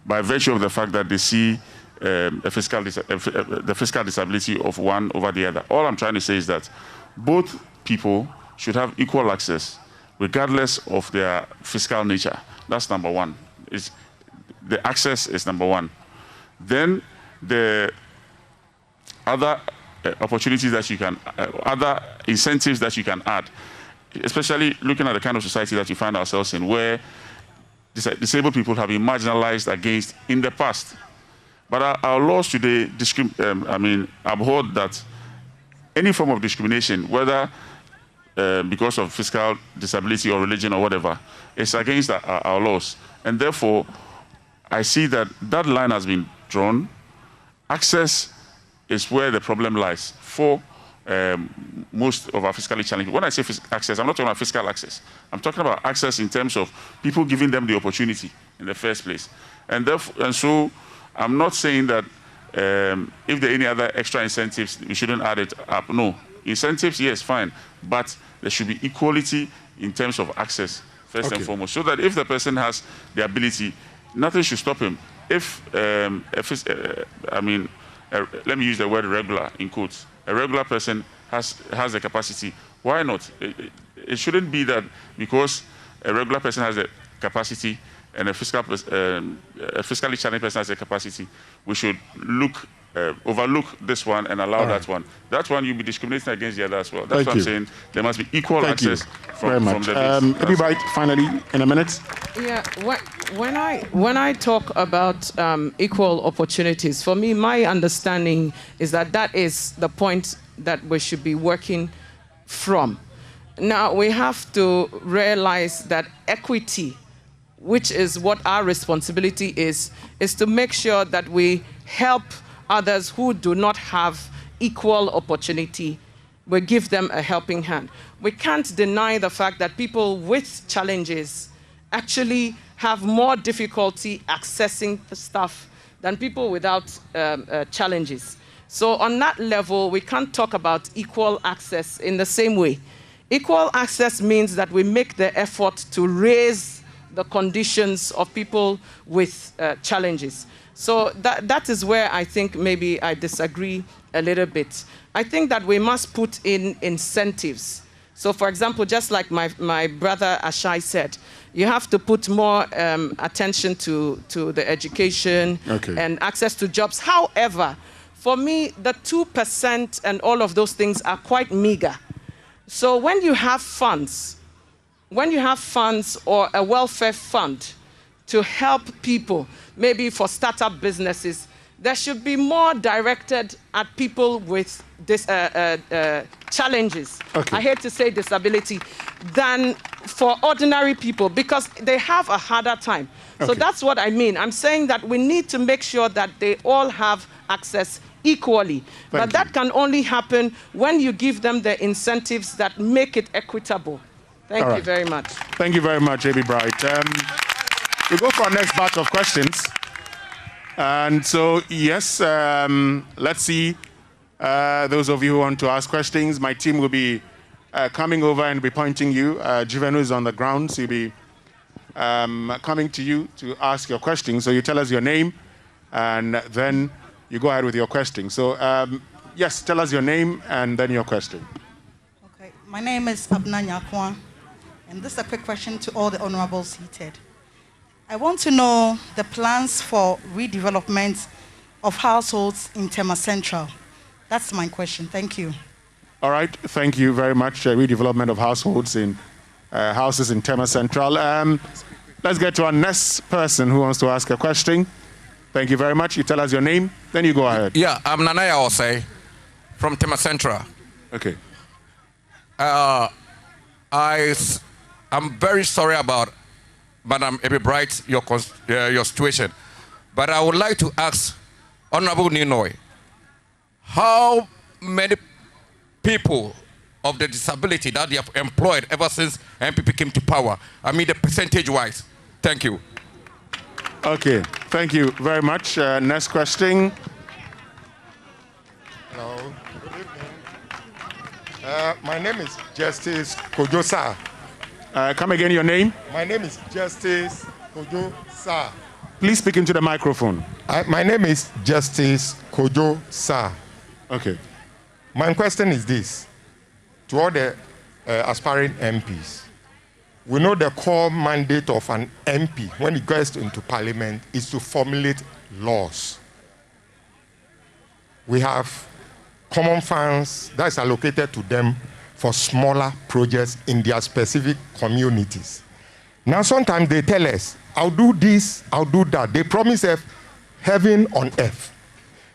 by virtue of the fact that they see the fiscal disability of one over the other. All I'm trying to say is that both people should have equal access, regardless of their fiscal nature. That's number one. The access is number one. Then the other opportunities that you can, other incentives that you can add, especially looking at the kind of society that we find ourselves in, where disabled people have been marginalized against in the past. But our laws today abhor that any form of discrimination, whether because of fiscal disability or religion or whatever, is against our laws. And therefore, I see that line has been drawn. Access is where the problem lies for most of our fiscally challenged. When I say access, I'm not talking about fiscal access. I'm talking about access in terms of people giving them the opportunity in the first place. And so I'm not saying that if there are any other extra incentives, we shouldn't add it up. No. Incentives, yes, fine. But there should be equality in terms of access, first and foremost, so that if the person has the ability, nothing should stop him. If, let me use the word regular in quotes. A regular person has the capacity. Why not? It shouldn't be that because a regular person has the capacity and a fiscally challenged person has the capacity, we should overlook this one and allow that one. That one, you'll be discriminating against the other as well. That's what I'm saying. There must be equal access from the base. Maybe right, finally, in a minute. Yeah, when I talk about equal opportunities, for me, my understanding is that is the point that we should be working from. Now, we have to realize that equity, which is what our responsibility is to make sure that we help others who do not have equal opportunity. We give them a helping hand. We can't deny the fact that people with challenges actually have more difficulty accessing the stuff than people without challenges. So on that level, we can't talk about equal access in the same way. Equal access means that we make the effort to raise the conditions of people with challenges. So that is where I think maybe I disagree a little bit. I think that we must put in incentives. So for example, just like my brother Ashai said, you have to put more attention to the education and access to jobs. However, for me, the 2% and all of those things are quite meager. So when you have funds or a welfare fund to help people, maybe for startup businesses, there should be more directed at people with challenges. I hate to say disability, than for ordinary people because they have a harder time. So that's what I mean. I'm saying that we need to make sure that they all have access equally. But that can only happen when you give them the incentives that make it equitable. Thank you very much. Thank you very much, A.B. Bright. We'll go for our next batch of questions. And so, yes, let's see those of you who want to ask questions. My team will be coming over and be pointing you. Jivenu is on the ground, so he'll be coming to you to ask your questions. So you tell us your name, and then you go ahead with your question. So, yes, tell us your name and then your question. Okay, my name is Abna Nyakwa, and this is a quick question to all the honorables seated. I want to know the plans for redevelopment of households in Tema Central. That's my question. Thank you. All right. Thank you very much. Redevelopment of households in houses in Tema Central. Let's get to our next person who wants to ask a question. Thank you very much. You tell us your name, then you go ahead. Yeah, I'm Nanaya Osei from Tema Central. Okay. I'm very sorry about Madam A.B. Bright, your situation. But I would like to ask Honorable Ninoy, how many people of the disability that you have employed ever since MPP came to power? I mean, the percentage-wise. Thank you. Okay, thank you very much. Next question. Hello, good evening. My name is Justice Kojo. Come again, your name? My name is Justice Kojo Sa. Please speak into the microphone. My name is Justice Kojo Sa. Okay. My question is this. To all the aspiring MPs, we know the core mandate of an MP when he goes into parliament is to formulate laws. We have common funds that's allocated to them for smaller projects in their specific communities. Now, sometimes they tell us, I'll do this, I'll do that. They promise us heaven on earth.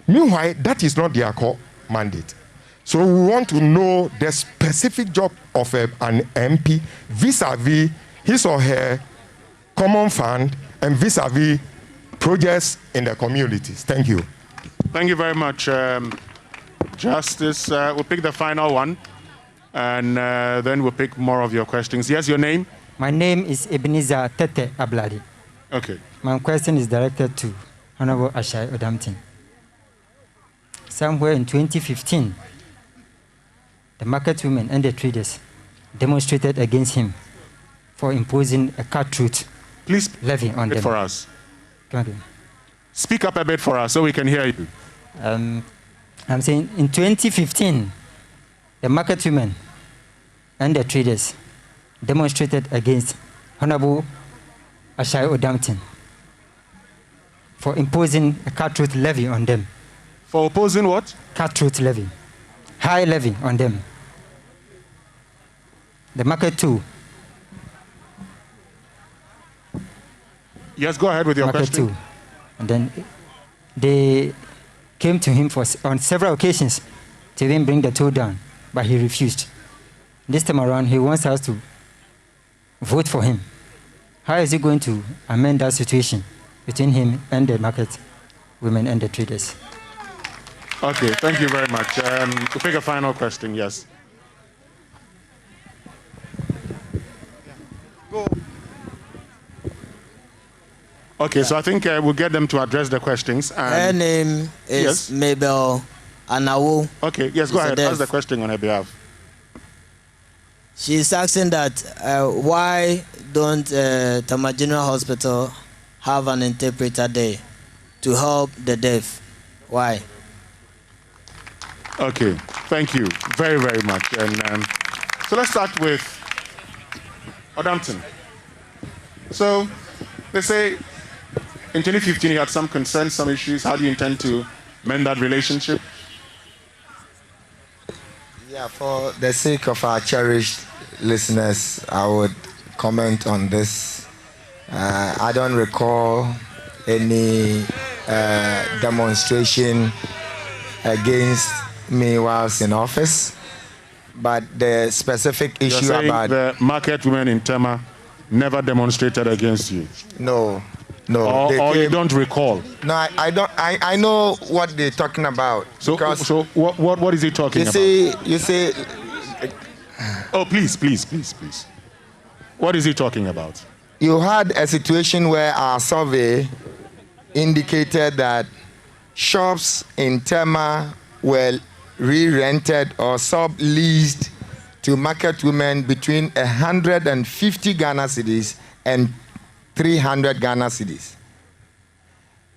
Meanwhile, that is not their core mandate. So we want to know the specific job of an MP vis-a-vis his or her common fund and vis-a-vis projects in the communities. Thank you. Thank you very much. Justice, we'll pick the final one, and then we'll pick more of your questions. Yes, your name? My name is Ebenezer Tete Abladi. Okay. My question is directed to Honorable Ashai Odampton. Somewhere in 2015, the market women and the traders demonstrated against him for imposing a cutthroat levy on them. For us. Come again. Speak up a bit for us so we can hear you. I'm saying in 2015, the market women and the traders demonstrated against Honorable Ashai Odampton for imposing a cutthroat levy on them. For opposing what? Cutthroat levy. High levy on them. The market too. Yes, go ahead with your question. Too. And then they came to him on several occasions to even bring the toll down, but he refused. This time around, he wants us to vote for him. How is he going to amend that situation between him and the market women and the traders? Okay, thank you very much. We'll pick a final question, yes. Okay, so I think we'll get them to address the questions. Her name is Mabel Anawo. Okay, yes, go ahead. Ask the question on her behalf. She's asking that why don't Tema General Hospital have an interpreter there to help the deaf? Why? Okay, thank you very, very much. And so let's start with Odampton. So they say in 2015 you had some concerns, some issues. How do you intend to mend that relationship? Yeah, for the sake of our cherished listeners, I would comment on this. I don't recall any demonstration against me whilst in office, but the specific issue You're saying about the market women in Tema never demonstrated against you. No. Or you don't recall. No, I don't. I know what they're talking about. So what is he talking about? You see. Oh, please. What is he talking about? You had a situation where our survey indicated that shops in Tema were re-rented or subleased to market women between 150 Ghana cedis and 300 Ghana cedis.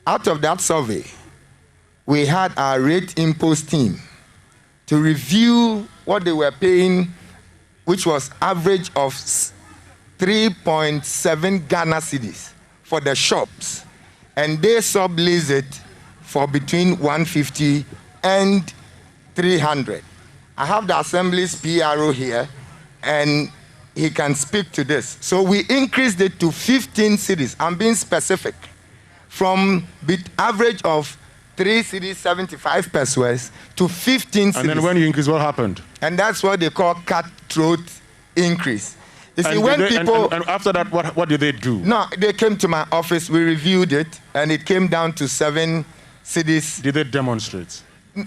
Out of that survey, we had our rate impose team to review what they were paying, which was average of 3.7 Ghana cedis for the shops, and they sublease it for between 150 and 300. I have the Assembly's PRO here, and he can speak to this. So we increased it to 15 cedis. I'm being specific. From average of 3 cedis 75 pesos to 15 cedis. And then when you increase, what happened? And that's what they call cutthroat increase. You see, and after that, what did they do? No, they came to my office, we reviewed it, and it came down to 7 cedis. Did they demonstrate?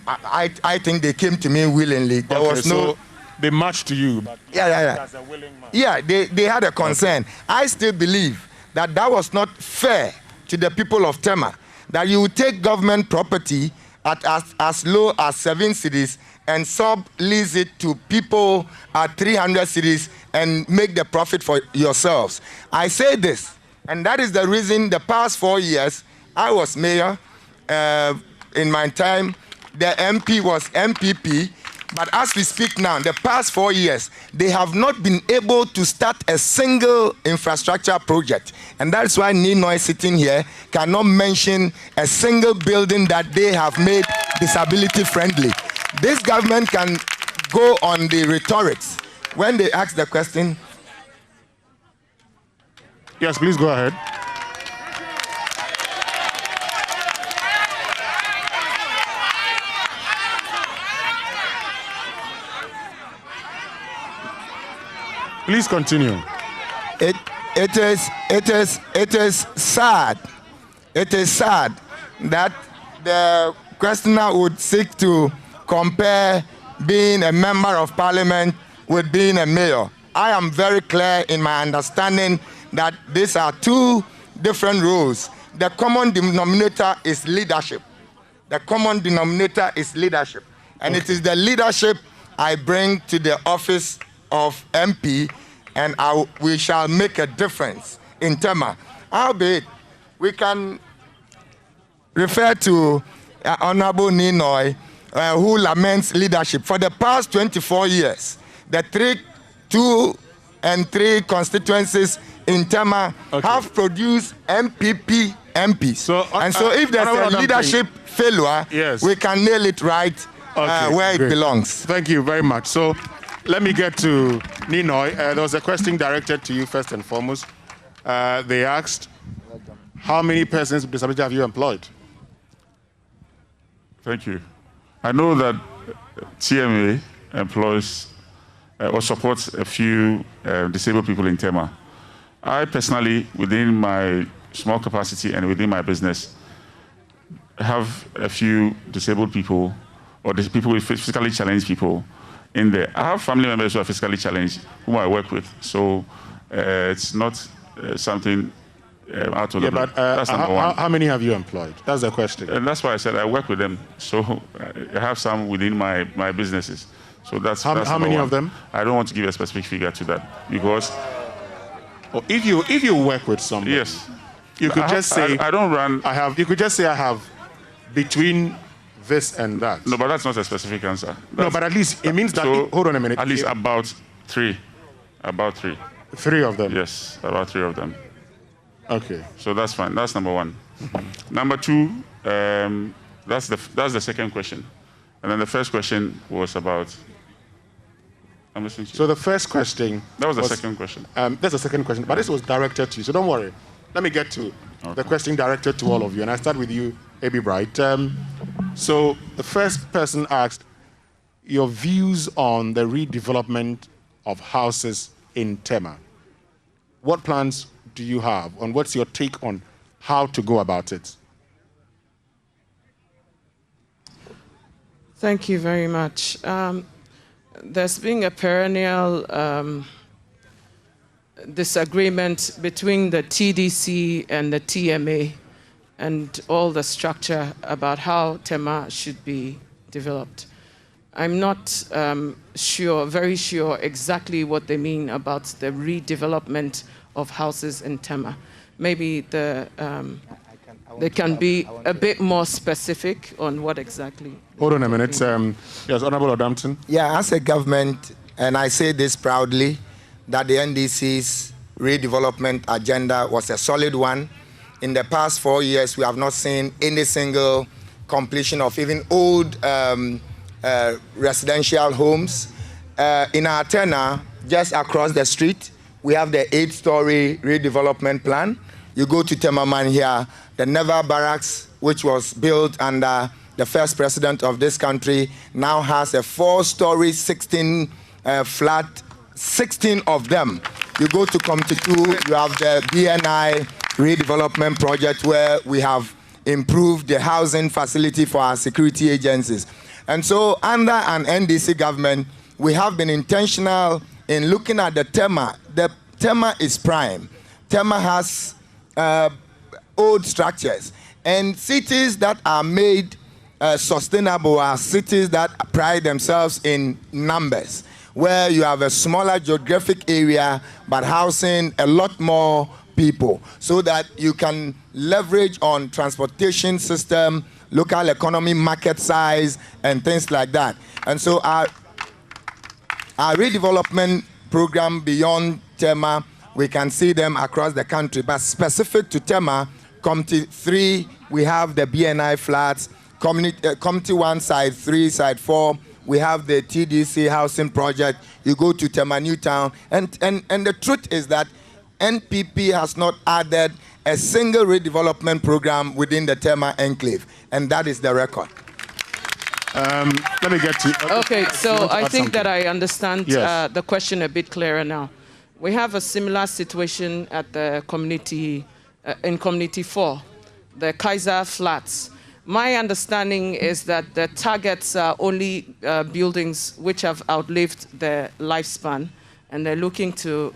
I think they came to me willingly. There was no... So they marched to you. But yeah. Yeah, they had a concern. Okay. I still believe that was not fair to the people of Tema, that you would take government property at as low as 7 cedis and sublease it to people at 300 cedis and make the profit for yourselves. I say this, and that is the reason the past 4 years, I was mayor. In my time, the MP was MPP. But as we speak now, the past 4 years, they have not been able to start a single infrastructure project. And that's why Ninoy sitting here cannot mention a single building that they have made disability friendly. This government can go on the rhetorics. When they ask the question. Yes, please go ahead. Please continue. It is sad. It is sad that the questioner would seek to compare being a member of parliament with being a mayor. I am very clear in my understanding that these are two different roles. The common denominator is leadership. The common denominator is leadership. And it is the leadership I bring to the office of MP, and we shall make a difference in Tema. Albeit, we can refer to Honorable Ninoy, who laments leadership. For the past 24 years, the 2 and 3 constituencies in Tema have produced MPP MPs. So if there's a leadership failure, we can nail it right where it belongs. Thank you very much. So let me get to Ninoy. There was a question directed to you first and foremost. They asked, how many persons with disability have you employed? Thank you. I know that TMA employs or supports a few disabled people in Tema. I personally, within my small capacity and within my business, have a few disabled people or people with physically challenged people in there. I have family members who are physically challenged whom I work with, so it's not something out of the blue. That's number one. How many have you employed? That's the question. And that's why I said I work with them. So I have some within my businesses. So that's how many of them? I don't want to give a specific figure to that because if you work with somebody, yes, you could just say I don't run. I have. You could just say I have between this and that. No, but that's not a specific answer. No, but at least it means that. Hold on a minute. At least about 3. About 3. 3 of them. Yes, about 3 of them. Okay. So that's fine. That's number 1. Number 2, that's the second question, and then the first question was about. I'm listening to you. So the first question. That was the second question. That's the second question, but this was directed to you. So don't worry. Let me get to the question directed to all of you, and I start with you, A.B. Bright. So the first person asked your views on the redevelopment of houses in Tema. What plans do you have, and what's your take on how to go about it? Thank you very much. There's been a perennial disagreement between the TDC and the TMA and all the structure about how Tema should be developed. I'm not very sure exactly what they mean about the redevelopment of houses in Tema. Maybe they can be a bit more specific on what exactly. Hold on a minute. Yes, Honorable Odampton. Yeah, as a government, and I say this proudly, that the NDC's redevelopment agenda was a solid one. In the past 4 years, we have not seen any single completion of even old residential homes. In our tenure, just across the street, we have the 8-story redevelopment plan. You go to Temaman here, the Neva Barracks, which was built under the first president of this country, now has a 4-story, 16 flat, 16 of them. You go to Comte 2, you have the BNI redevelopment project where we have improved the housing facility for our security agencies. And so under an NDC government, we have been intentional in looking at the Tema. The Tema is prime. Tema has old structures. And cities that are made sustainable are cities that pride themselves in numbers, where you have a smaller geographic area but housing a lot more people, so that you can leverage on transportation system, local economy, market size, and things like that. And so our redevelopment program beyond Tema, we can see them across the country, but specific to Tema, Comte 3, we have the BNI flats, Comte 1, side 3, side 4, we have the TDC housing project, you go to Tema Newtown, and the truth is that NPP has not added a single redevelopment program within the Tema enclave, and that is the record. Let me get to... Okay, so I think that I understand the question a bit clearer now. We have a similar situation at the community, in Community 4, the Kaiser Flats. My understanding is that the targets are only buildings which have outlived their lifespan, and they're looking to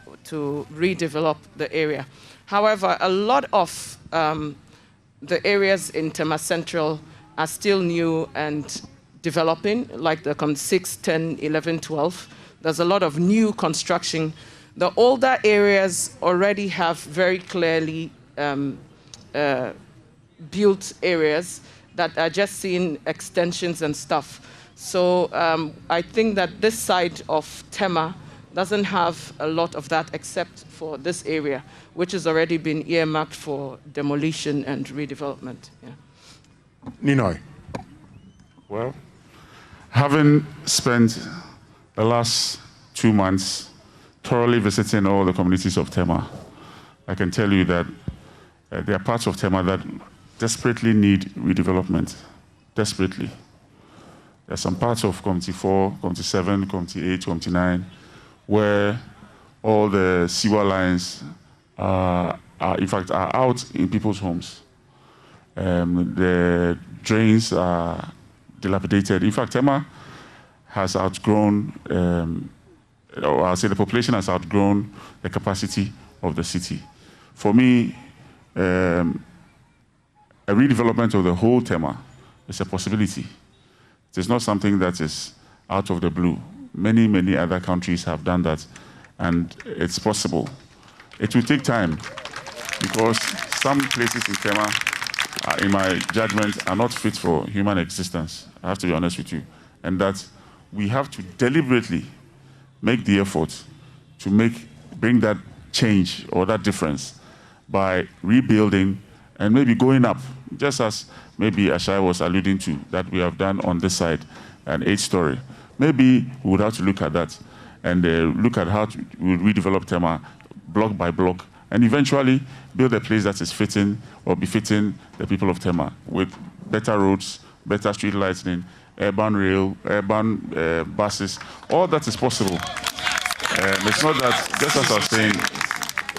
redevelop the area. However, a lot of the areas in Tema Central are still new and developing, like the 6, 10, 11, 12. There's a lot of new construction. The older areas already have very clearly built areas that are just seeing extensions and stuff. So I think that this side of Tema doesn't have a lot of that except for this area, which has already been earmarked for demolition and redevelopment. Yeah. Ninoy. Well, having spent the last 2 months thoroughly visiting all the communities of Tema, I can tell you that there are parts of Tema that desperately need redevelopment, desperately. There are some parts of Committee 4, Committee 7, Committee 8, Committee 9, where all the sewer lines in fact, are out in people's homes. The drains are dilapidated. In fact, Tema has outgrown, or I'll say the population has outgrown the capacity of the city. For me, a redevelopment of the whole Tema is a possibility. It is not something that is out of the blue. Many, many other countries have done that, and it's possible. It will take time, because some places in Tema, in my judgment, are not fit for human existence. I have to be honest with you. And that we have to deliberately make the effort to bring that change or that difference by rebuilding and maybe going up, just as maybe Ashai was alluding to, that we have done on this side, an 8-story. Maybe we would have to look at that and look at how we redevelop Tema block by block, and eventually build a place that is fitting or befitting the people of Tema, with better roads, better street lighting, urban rail, urban buses. All that is possible. It's not that, just as I was saying,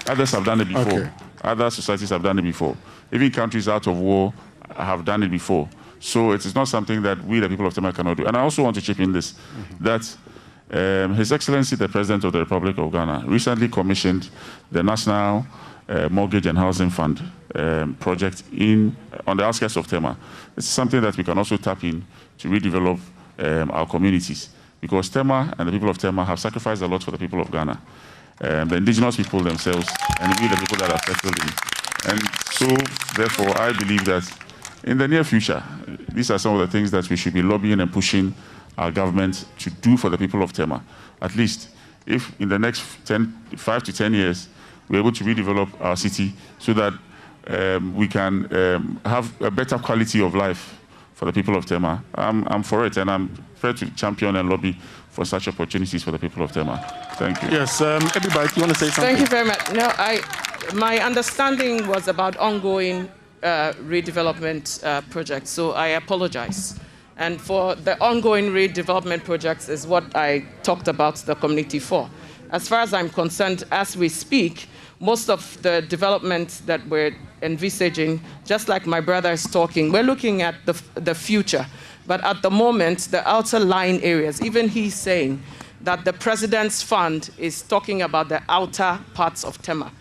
others have done it before. Okay. Other societies have done it before. Even countries out of war have done it before. So it is not something that we, the people of Tema, cannot do. And I also want to chip in this, that His Excellency, the President of the Republic of Ghana, recently commissioned the National Mortgage and Housing Fund project on the outskirts of Tema. It's something that we can also tap in to redevelop our communities, because Tema and the people of Tema have sacrificed a lot for the people of Ghana. The indigenous people themselves, and we, the people that are settled in. And so, therefore, I believe that in the near future, these are some of the things that we should be lobbying and pushing our government to do for the people of Tema. At least, if in the next 5 to 10 years, we're able to redevelop our city so that we can have a better quality of life for the people of Tema, I'm for it, and I'm prepared to champion and lobby for such opportunities for the people of Tema. Thank you. Yes, everybody, you want to say something? Thank you very much. No, my understanding was about ongoing redevelopment projects, so I apologize. And for the ongoing redevelopment projects is what I talked about the community for. As far as I'm concerned, as we speak, most of the developments that we're envisaging, just like my brother is talking, we're looking at the future. But at the moment, the outer line areas, even he's saying that the President's Fund is talking about the outer parts of Tema.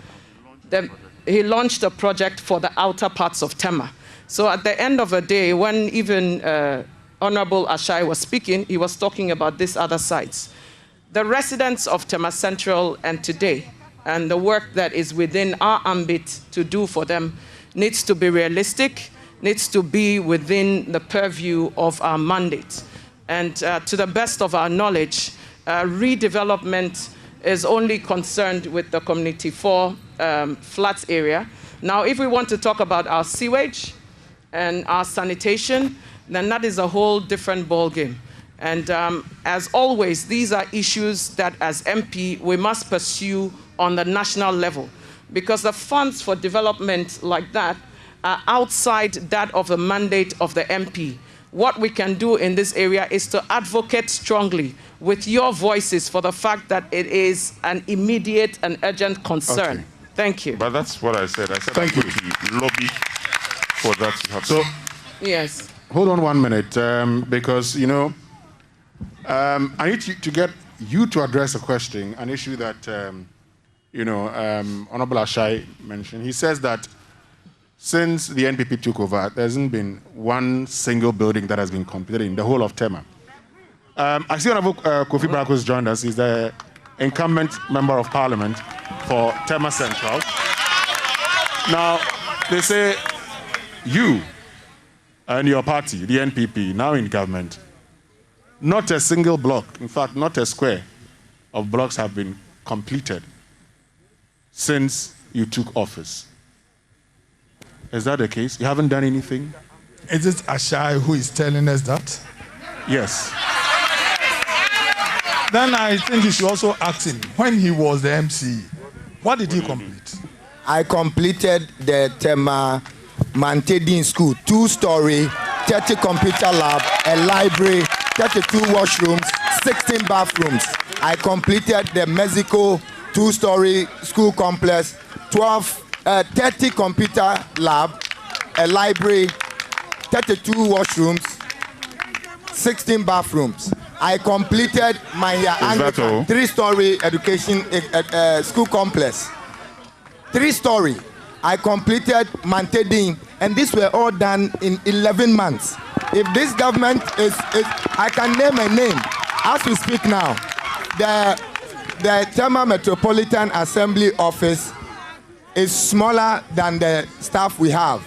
He launched a project for the outer parts of Tema. So at the end of the day, when even Honorable Ashai was speaking, he was talking about these other sites. The residents of Tema Central and today, and the work that is within our ambit to do for them, needs to be realistic, needs to be within the purview of our mandate. And to the best of our knowledge, redevelopment is only concerned with the Community 4 flats area. Now, if we want to talk about our sewage and our sanitation, then that is a whole different ballgame. And as always, these are issues that as MP, we must pursue on the national level, because the funds for development like that are outside that of the mandate of the MP. What we can do in this area is to advocate strongly with your voices for the fact that it is an immediate and urgent concern. Okay. Thank you. But that's what I said. I said I'm going to lobby for that to happen. So, Yes. Hold on 1 minute, because, you know, I need to get you to address a question, an issue that, you know, Honorable Ashai mentioned. He says that since the NPP took over, there hasn't been one single building that has been completed in the whole of Tema. I see Honorable Kofi Brako has joined us. He's the incumbent member of Parliament for Tema Central. Now, they say you and your party, the NPP, now in government, not a single block, in fact, not a square of blocks have been completed since you took office. Is that the case? You haven't done anything? Is it Ashai who is telling us that? Yes. Then I think you should also ask him, when he was the MC, what did he complete? I completed the Tema Mantedin School, 2-story, 30 computer lab, a library, 32 washrooms, 16 bathrooms. I completed the Mexico 2-story school complex, 30 computer lab, a library, 32 washrooms, 16 bathrooms. I completed my Anglican 3-story education school complex. 3-story. I completed Mantedin, and these were all done in 11 months. If this government is I can name a name as we speak now. The Tema Metropolitan Assembly office is smaller than the staff we have.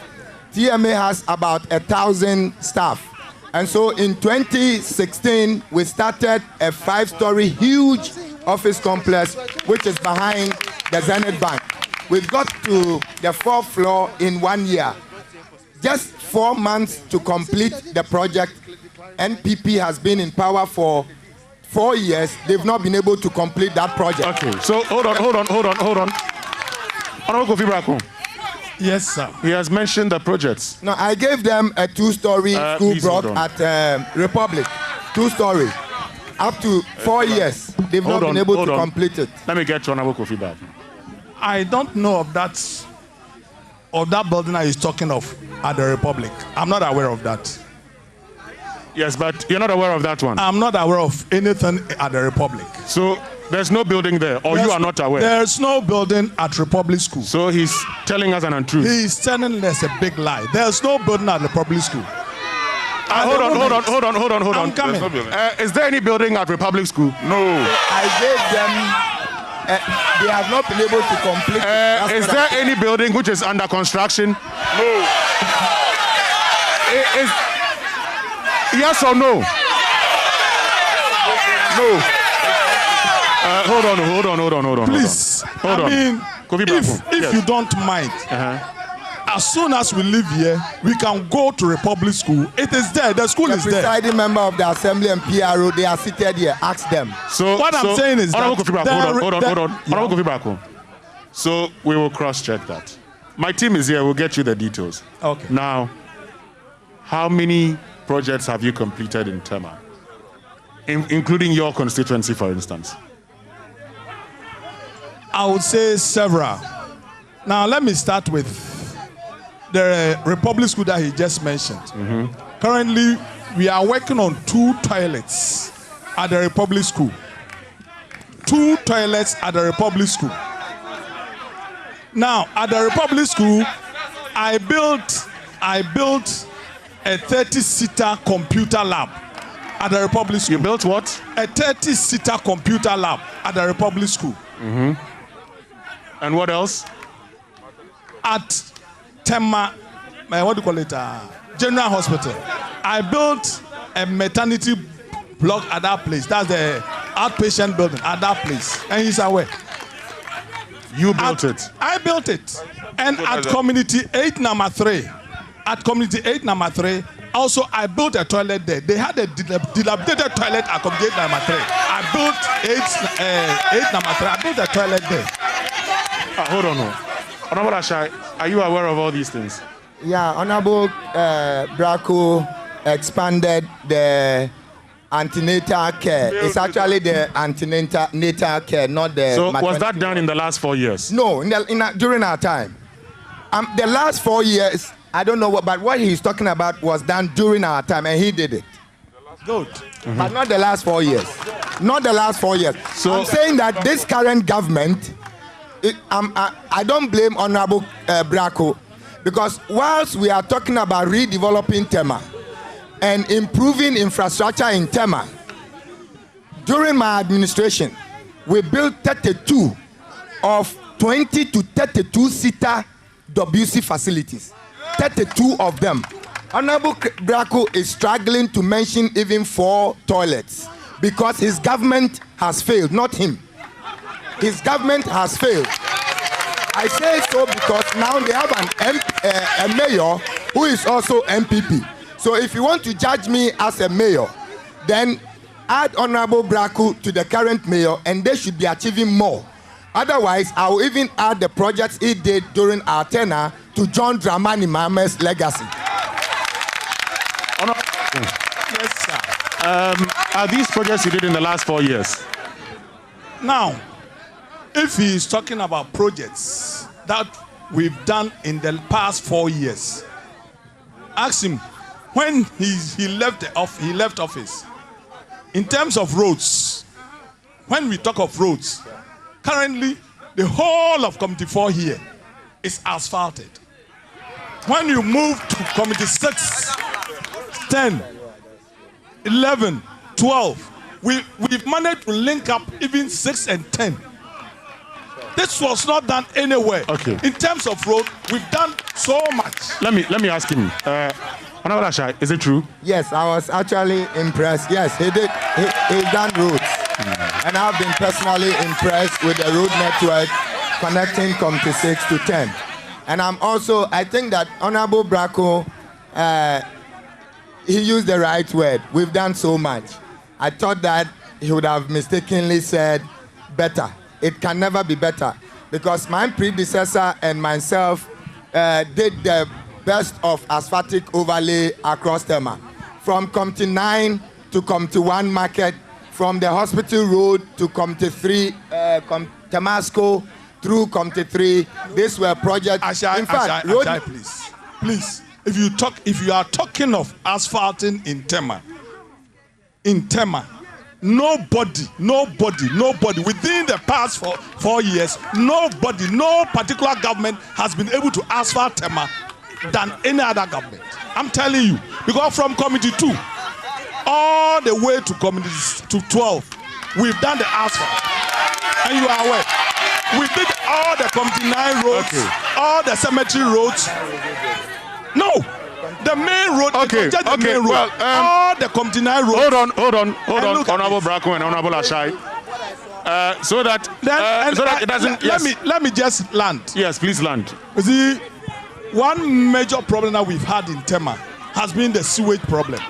TMA has about 1,000 staff. And so in 2016, we started a 5-story huge office complex, which is behind the Zenith Bank. We've got to the 4th floor in 1 year. Just 4 months to complete the project. NPP has been in power for 4 years. They've not been able to complete that project. Okay, so hold on. Honorable Kofi Brako. Yes, sir. He has mentioned the projects. No, I gave them a 2-story school block at Republic. 2-story. Up to 4 years. They've not been able to complete it. Let me get to Honorable Kofi Brako. I don't know of that building that he's talking of at the Republic. I'm not aware of that. Yes, but you're not aware of that one? I'm not aware of anything at the Republic. So there's no building there, or you are not aware? There's no building at Republic School. So he's telling us an untruth? He's telling us a big lie. There's no building at the Republic School. Hold on. I'm coming. Is there any building at Republic School? No. I gave them... they have not been able to complete it. Is there any building which is under construction? No. Yes or no? No. Hold on. Please. Hold on. If you don't mind, as soon as we leave here, we can go to Republic School. It is there. The school is there. The presiding member of the Assembly and PRO, they are seated here. Ask them. So what I'm saying is that... Hold on. Honorable Kofi Brako. So we will cross-check that. My team is here. We'll get you the details. Okay. Now, how many projects have you completed in Tema? Including your constituency, for instance? I would say several. Now, let me start with the Republic School that he just mentioned. Currently, we are working on 2 toilets at the Republic School. 2 toilets at the Republic School. Now, at the Republic School, I built a 30-seater computer lab at the Republic School. You built what? A 30-seater computer lab at the Republic School. And what else? At Tema, what do you call it? General Hospital. I built a maternity block at that place. That's the outpatient building at that place. And he's aware. You built it? I built it. And at Community 8 number 3. At Community 8 number 3, also I built a toilet there. They had a dilapidated toilet at Community 8 number 3. I built 8 number 3. I built a toilet there. Hold on. Honorable Ashai, are you aware of all these things? Yeah, Honorable Brako expanded the antenatal care. It's actually the antenatal care, not the... So was that done in the last 4 years? No, during our time. The last 4 years, I don't know what, but what he's talking about was done during our time, and he did it. Good. But not the last 4 years. Not the last 4 years. So I'm saying that this current government, I don't blame Honorable Braco, because whilst we are talking about redeveloping Tema and improving infrastructure in Tema, during my administration, we built 32 of 20 to 32-seater WC facilities. 32 of them. Honorable Braco is struggling to mention even 4 toilets because his government has failed, not him. His government has failed. I say so because now they have a mayor who is also MPP. So if you want to judge me as a mayor, then add Honorable Braco to the current mayor and they should be achieving more. Otherwise, I will even add the projects he did during our tenure to John Dramani Mahama's legacy. Yes, sir. Are these projects you did in the last 4 years? Now, if he is talking about projects that we've done in the past 4 years, ask him when he left office. In terms of roads, when we talk of roads, currently the whole of Committee 4 here is asphalted. When you move to Committee 6, 10, 11, 12, we've managed to link up even 6 and 10. This was not done anywhere. Okay. In terms of road, we've done so much. Let me ask him. Honorable Ashai, is it true? Yes, I was actually impressed. Yes, he did. He done roads. And I've been personally impressed with the road network connecting Committee 6 to 10. And I think that Honorable Braco, he used the right word. We've done so much. I thought that he would have mistakenly said better. It can never be better. Because my predecessor and myself did the best of asphaltic overlay across Tema. From Committee 9 to Committee 1 Market, from the hospital road to Committee 3, Temasco, through Committee 3. These were projects. Ashai, please. If you are talking of asphalting in Tema, nobody within the past 4 years, no particular government has been able to asphalt Tema than any other government. I'm telling you, because from Committee 2 all the way to Committee to 12, we've done the asphalt, and you are aware. We did all the Committee 9 roads, all the cemetery roads. No, the main road. Okay. The main road. Well, all the Committee 9 roads. Hold on, Honorable Braco and Honorable Ashai. So that it doesn't. Let me just land. Yes, please land. You see, one major problem that we've had in Tema has been the sewage problem.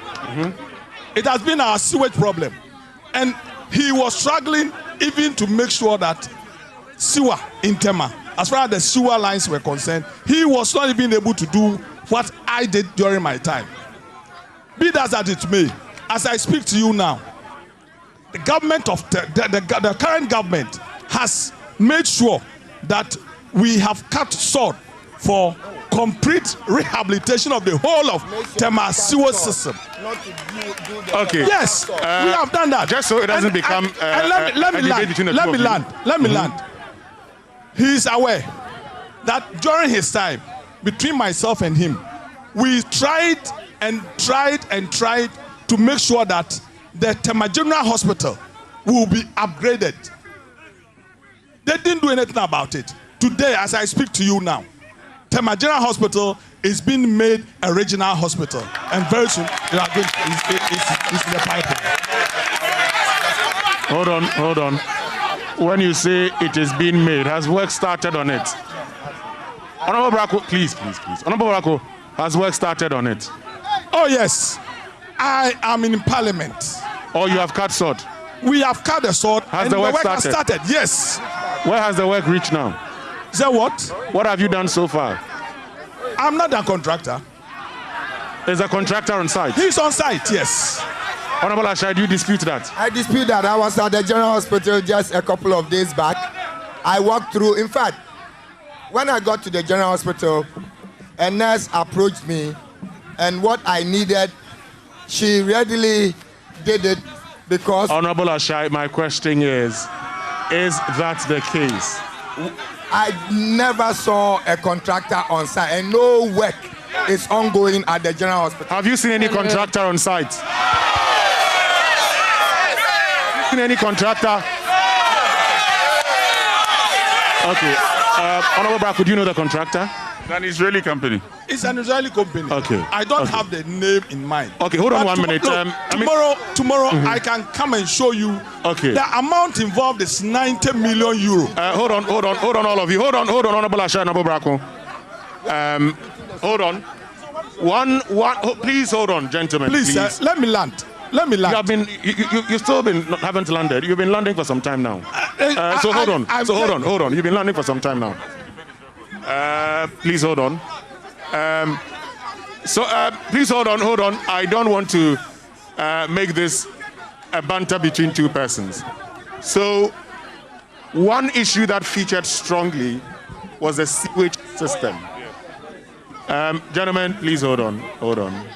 It has been our sewage problem, and he was struggling even to make sure that sewer in Tema, as far as the sewer lines were concerned, he was not even able to do what I did during my time. Be that as it may, as I speak to you now, the government of the current government has made sure that we have cut short for complete rehabilitation of the whole of Tema sewer system. Okay. Yes, we have done that. Just so it doesn't become let me land. He is aware that during his time, between myself and him, we tried to make sure that the Tema General Hospital will be upgraded. They didn't do anything about it. Today, as I speak to you now, Tema General Hospital is being made a regional hospital, and very soon it's in the pipeline. Hold on. When you say it is being made, has work started on it? Honorable Braco, please. Honorable Braco, has work started on it? Oh yes, I am in Parliament. Or you have cut short? We have cut the short, and the work has started. Yes. Where has the work reached now? Say what? What have you done so far? I'm not a contractor. There's a contractor on site? He's on site, yes. Honorable Ashai, do you dispute that? I dispute that. I was at the General Hospital just a couple of days back. I walked through. In fact, when I got to the General Hospital, a nurse approached me, and what I needed, she readily did it because... Honorable Ashai, my question is that the case? I never saw a contractor on site, and no work is ongoing at the General Hospital. Have you seen any contractor on site? Have you seen any contractor? Okay. Honorable Brown, could you know the contractor? It's an Israeli company. It's an Israeli company. Okay. I don't have the name in mind. Okay, hold on 1 minute. Look, tomorrow I can come and show you. Okay. The amount involved is 90 million euro. Hold on, all of you. Hold on, Honorable Asha, Honorable Bracco. Hold on. Please hold on, gentlemen. Please. Let me land. You've still haven't landed. You've been landing for some time now. So hold on. You've been landing for some time now. Please hold on. Please hold on. I don't want to make this a banter between two persons. So, one issue that featured strongly was the sewage system. Gentlemen, please hold on.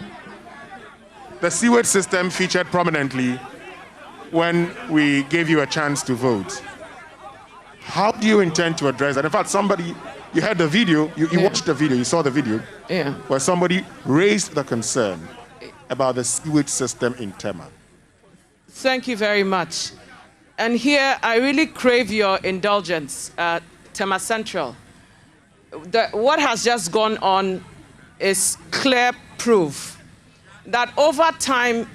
The sewage system featured prominently when we gave you a chance to vote. How do you intend to address that? In fact, you heard the video, you watched the video, you saw the video, where somebody raised the concern about the sewage system in Tema. Thank you very much. And here, I really crave your indulgence at Tema Central. What has just gone on is clear proof that over time,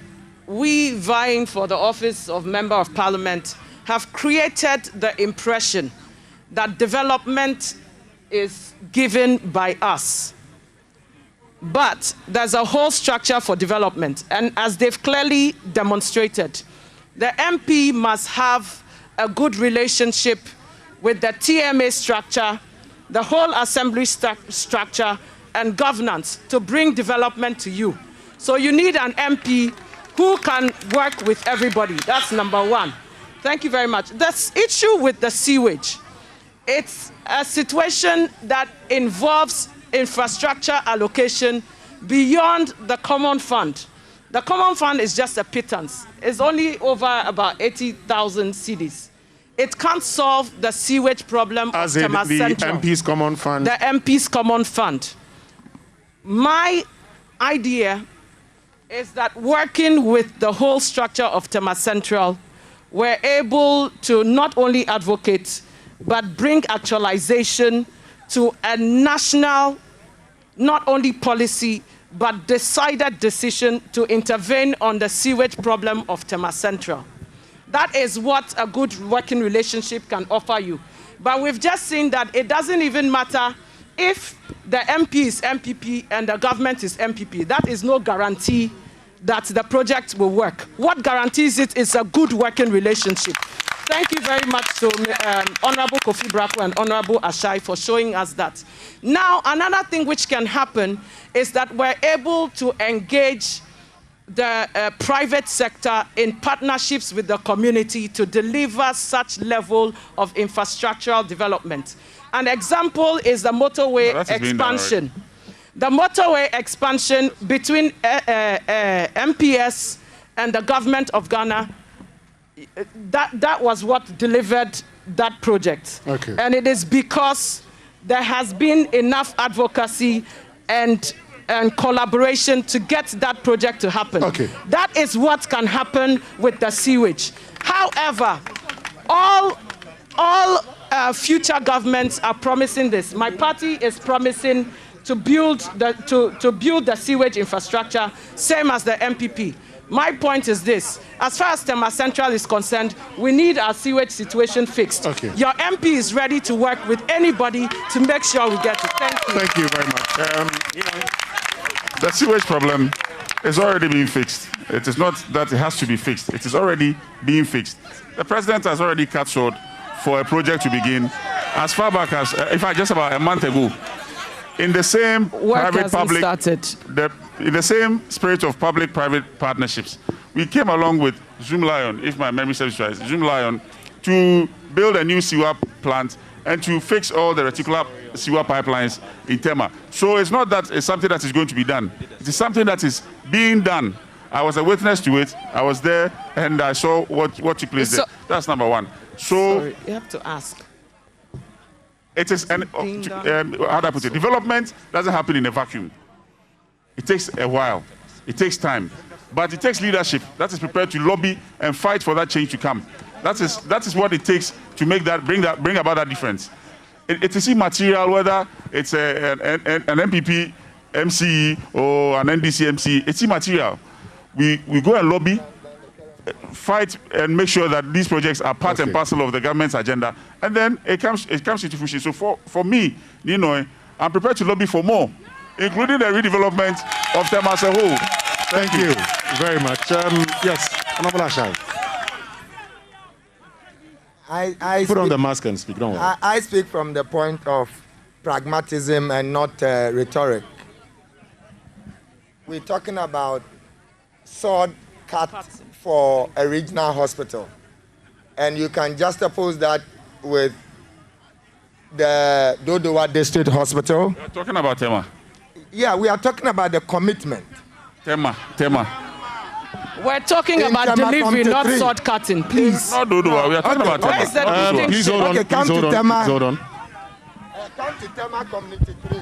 we vying for the office of Member of Parliament have created the impression that development is given by us. But there's a whole structure for development. And as they've clearly demonstrated, the MP must have a good relationship with the TMA structure, the whole assembly structure, and governance to bring development to you. So you need an MP who can work with everybody. That's number one. Thank you very much. This issue with the sewage, it's a situation that involves infrastructure allocation beyond the common fund. The common fund is just a pittance. It's only over about 80,000 cedis. It can't solve the sewage problem of Tema Central. The MP's common fund? The MP's common fund. My idea is that working with the whole structure of Tema Central, we're able to not only advocate, but bring actualization to a national, not only policy, but decided decision to intervene on the sewage problem of Tema Central. That is what a good working relationship can offer you. But we've just seen that it doesn't even matter if the MP is MPP and the government is MPP. That is no guarantee that the project will work. What guarantees it is a good working relationship. Thank you very much to Honorable Kofi Bracco and Honorable Ashai for showing us that. Now, another thing which can happen is that we're able to engage the private sector in partnerships with the community to deliver such level of infrastructural development. An example is the motorway expansion. The motorway expansion between MPS and the government of Ghana, that was what delivered that project. Okay. And it is because there has been enough advocacy and collaboration to get that project to happen. Okay. That is what can happen with the sewage. However, all future governments are promising this. My party is promising to build the sewage infrastructure, same as the MPP. My point is this: as far as Tema Central is concerned, we need our sewage situation fixed. Okay. Your MP is ready to work with anybody to make sure we get it. Thank you. Thank you very much. The sewage problem is already being fixed. It is not that it has to be fixed. It is already being fixed. The president has already cut short for a project to begin as far back as, in fact, just about a month ago. In the same private-public, in the same spirit of public-private partnerships, we came along with Zoom Lion, if my memory serves right, Zoom Lion, to build a new sewer plant and to fix all the reticular sewer pipelines in Tema. So it's not that it's something that is going to be done. It is something that is being done. I was a witness to it. I was there, and I saw what took place there. That's number one. So sorry, you have to ask. It is, how do I put it? Development doesn't happen in a vacuum. It takes a while. It takes time. But it takes leadership that is prepared to lobby and fight for that change to come. That is what it takes to make that, bring about that difference. It is immaterial whether it's an MPP MCE or an NDC MCE. It's immaterial. We go and lobby, fight, and make sure that these projects are part and parcel of the government's agenda, and then it comes into fruition. So for me, Ninoy, I'm prepared to lobby for more, including the redevelopment of Tema as a whole. Thank you very much. Yes, Honorable Ashai. Put on the mask and speak. Don't worry. I speak from the point of pragmatism and not rhetoric. We're talking about sword cut for a regional hospital, and you can juxtapose that with the Dodowa District Hospital. We're talking about Tema. Yeah, we are talking about the commitment. Tema. We're talking about delivery, not sword cutting, please. Not Dodowa. We are talking about Tema. Please hold on. Come to Tema Community 3.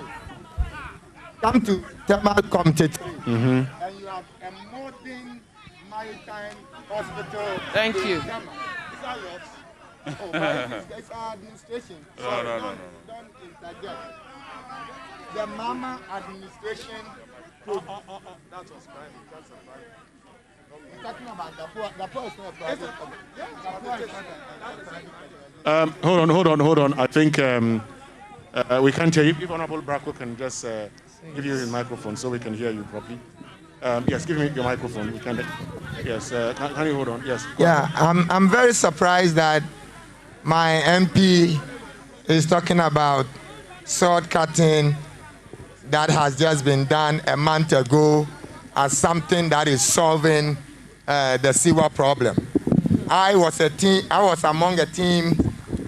Come to Tema Community 3. And you have a modern maritime hospital. Thank you. Is that yours? Oh, it's our administration. No. Don't interject. The Mama administration. That was private. That's a private. We're talking about the poor is not private. Hold on. I think we can't hear you. If Honorable Bracco can just give you the microphone so we can hear you properly. Yes, give me your microphone. We can. Yes, can you hold on? Yes. Yeah, I'm very surprised that my MP is talking about sword cutting that has just been done a month ago as something that is solving the sewer problem. I was among a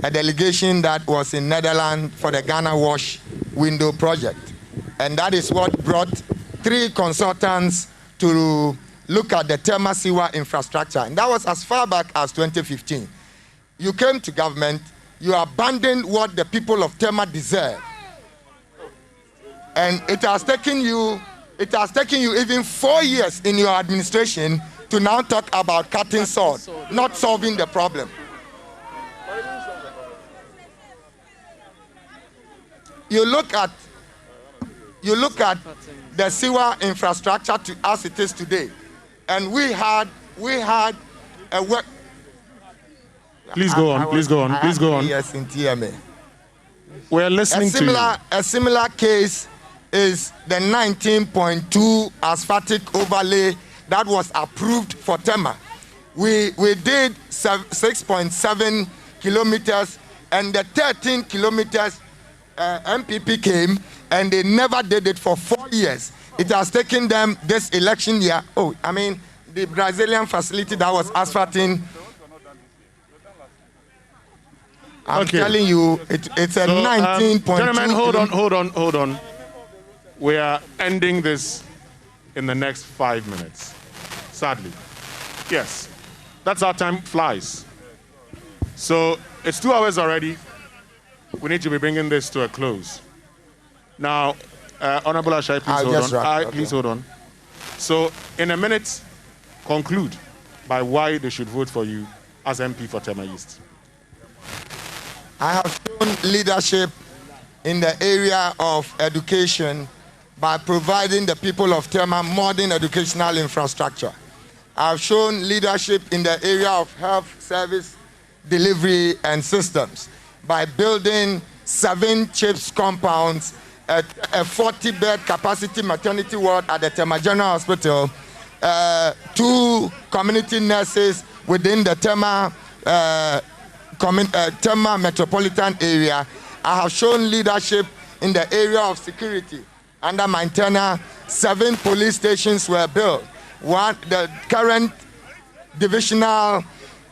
delegation that was in Netherlands for the Ghana Wash Window project. And that is what brought 3 consultants to look at the Tema sewer infrastructure. And that was as far back as 2015. You came to government, you abandoned what the people of Tema deserve. And it has taken you even 4 years in your administration to now talk about cutting sword, not solving the problem. You look at the sewer infrastructure as it is today, and we had a work. Please go on. Yes, in TMA. We're listening to you. A similar case is the 19.2 asphaltic overlay that was approved for Tema. We did 6.7 kilometers, and the 13 kilometers MPP came, and they never did it for 4 years. It has taken them this election year. The Brazilian facility that was asphalting. I'm telling you, it's a 19.2. Gentlemen, hold on. We are ending this in the next 5 minutes. Sadly. Yes. That's how time flies. So it's 2 hours already. We need to be bringing this to a close. Now, Honorable Ashai, please hold on. So in a minute, conclude by why they should vote for you as MP for Tema East. I have shown leadership in the area of education by providing the people of Tema modern educational infrastructure. I have shown leadership in the area of health service delivery and systems by building 7 CHIPS compounds, a 40-bed capacity maternity ward at the Tema General Hospital, 2 community nurses within the Tema metropolitan area. I have shown leadership in the area of security. Under my tenure, 7 police stations were built. The current divisional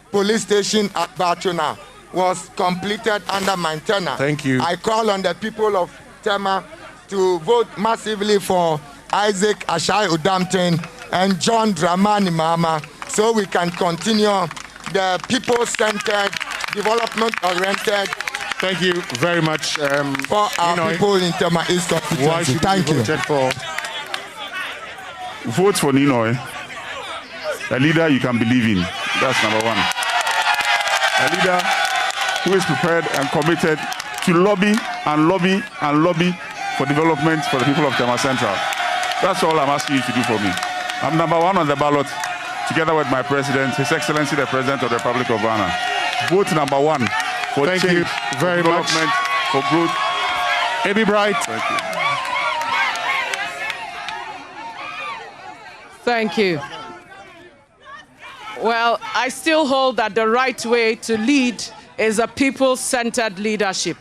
police station at Bachona was completed under my tenure. Thank you. I call on the people of Tema to vote massively for Isaac Ashai Odampton and John Dramani Mama so we can continue the people-centered, development-oriented. Thank you very much. For our people in Tema East constituency. Thank you. Vote for Ninoy, a leader you can believe in. That's number one. A leader who is prepared and committed to lobby and lobby and lobby for development for the people of Tema Central. That's all I'm asking you to do for me. I'm number one on the ballot, together with my president, His Excellency the President of the Republic of Ghana. Vote number one for Thank change, you very for much. development, for growth. Ebi Bright. Thank you. Thank you. Well, I still hold that the right way to lead is a people-centered leadership.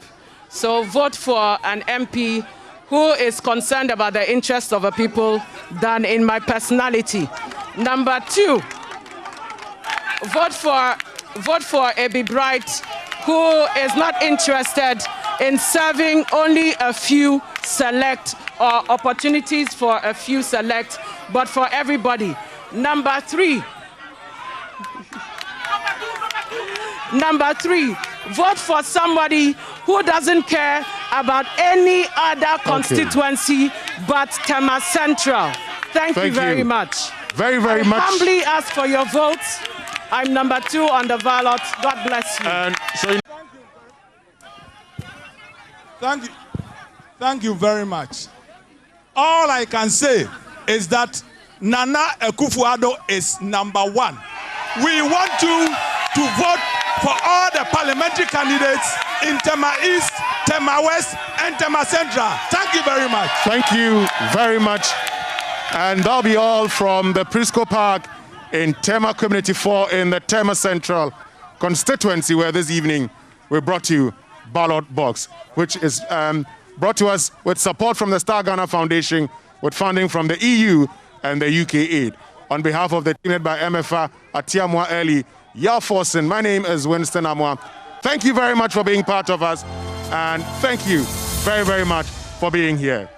So vote for an MP who is concerned about the interests of the people than in my personality. Number two, vote for Ebi Bright, who is not interested in serving only a few select or opportunities for a few select, but for everybody. Number three, vote for somebody who doesn't care about any other constituency but Tema Central. Thank you very much. Very, very much. Humbly ask for your votes. I'm number 2 on the ballot. God bless you. And so Thank you very much. All I can say is that Nana Akufo-Addo is number 1. We want you to vote for all the parliamentary candidates in Tema East, Tema West, and Tema Central. Thank you very much. Thank you very much. And that'll be all from the Prisco Park in Tema Community 4 in the Tema Central constituency, where this evening we brought you Ballot Box, which is brought to us with support from the Star Ghana Foundation, with funding from the EU and the UK aid. On behalf of the team led by MFA Atiamwa Eli Yaforson, my name is Winston Amwa. Thank you very much for being part of us, and thank you very, very much for being here.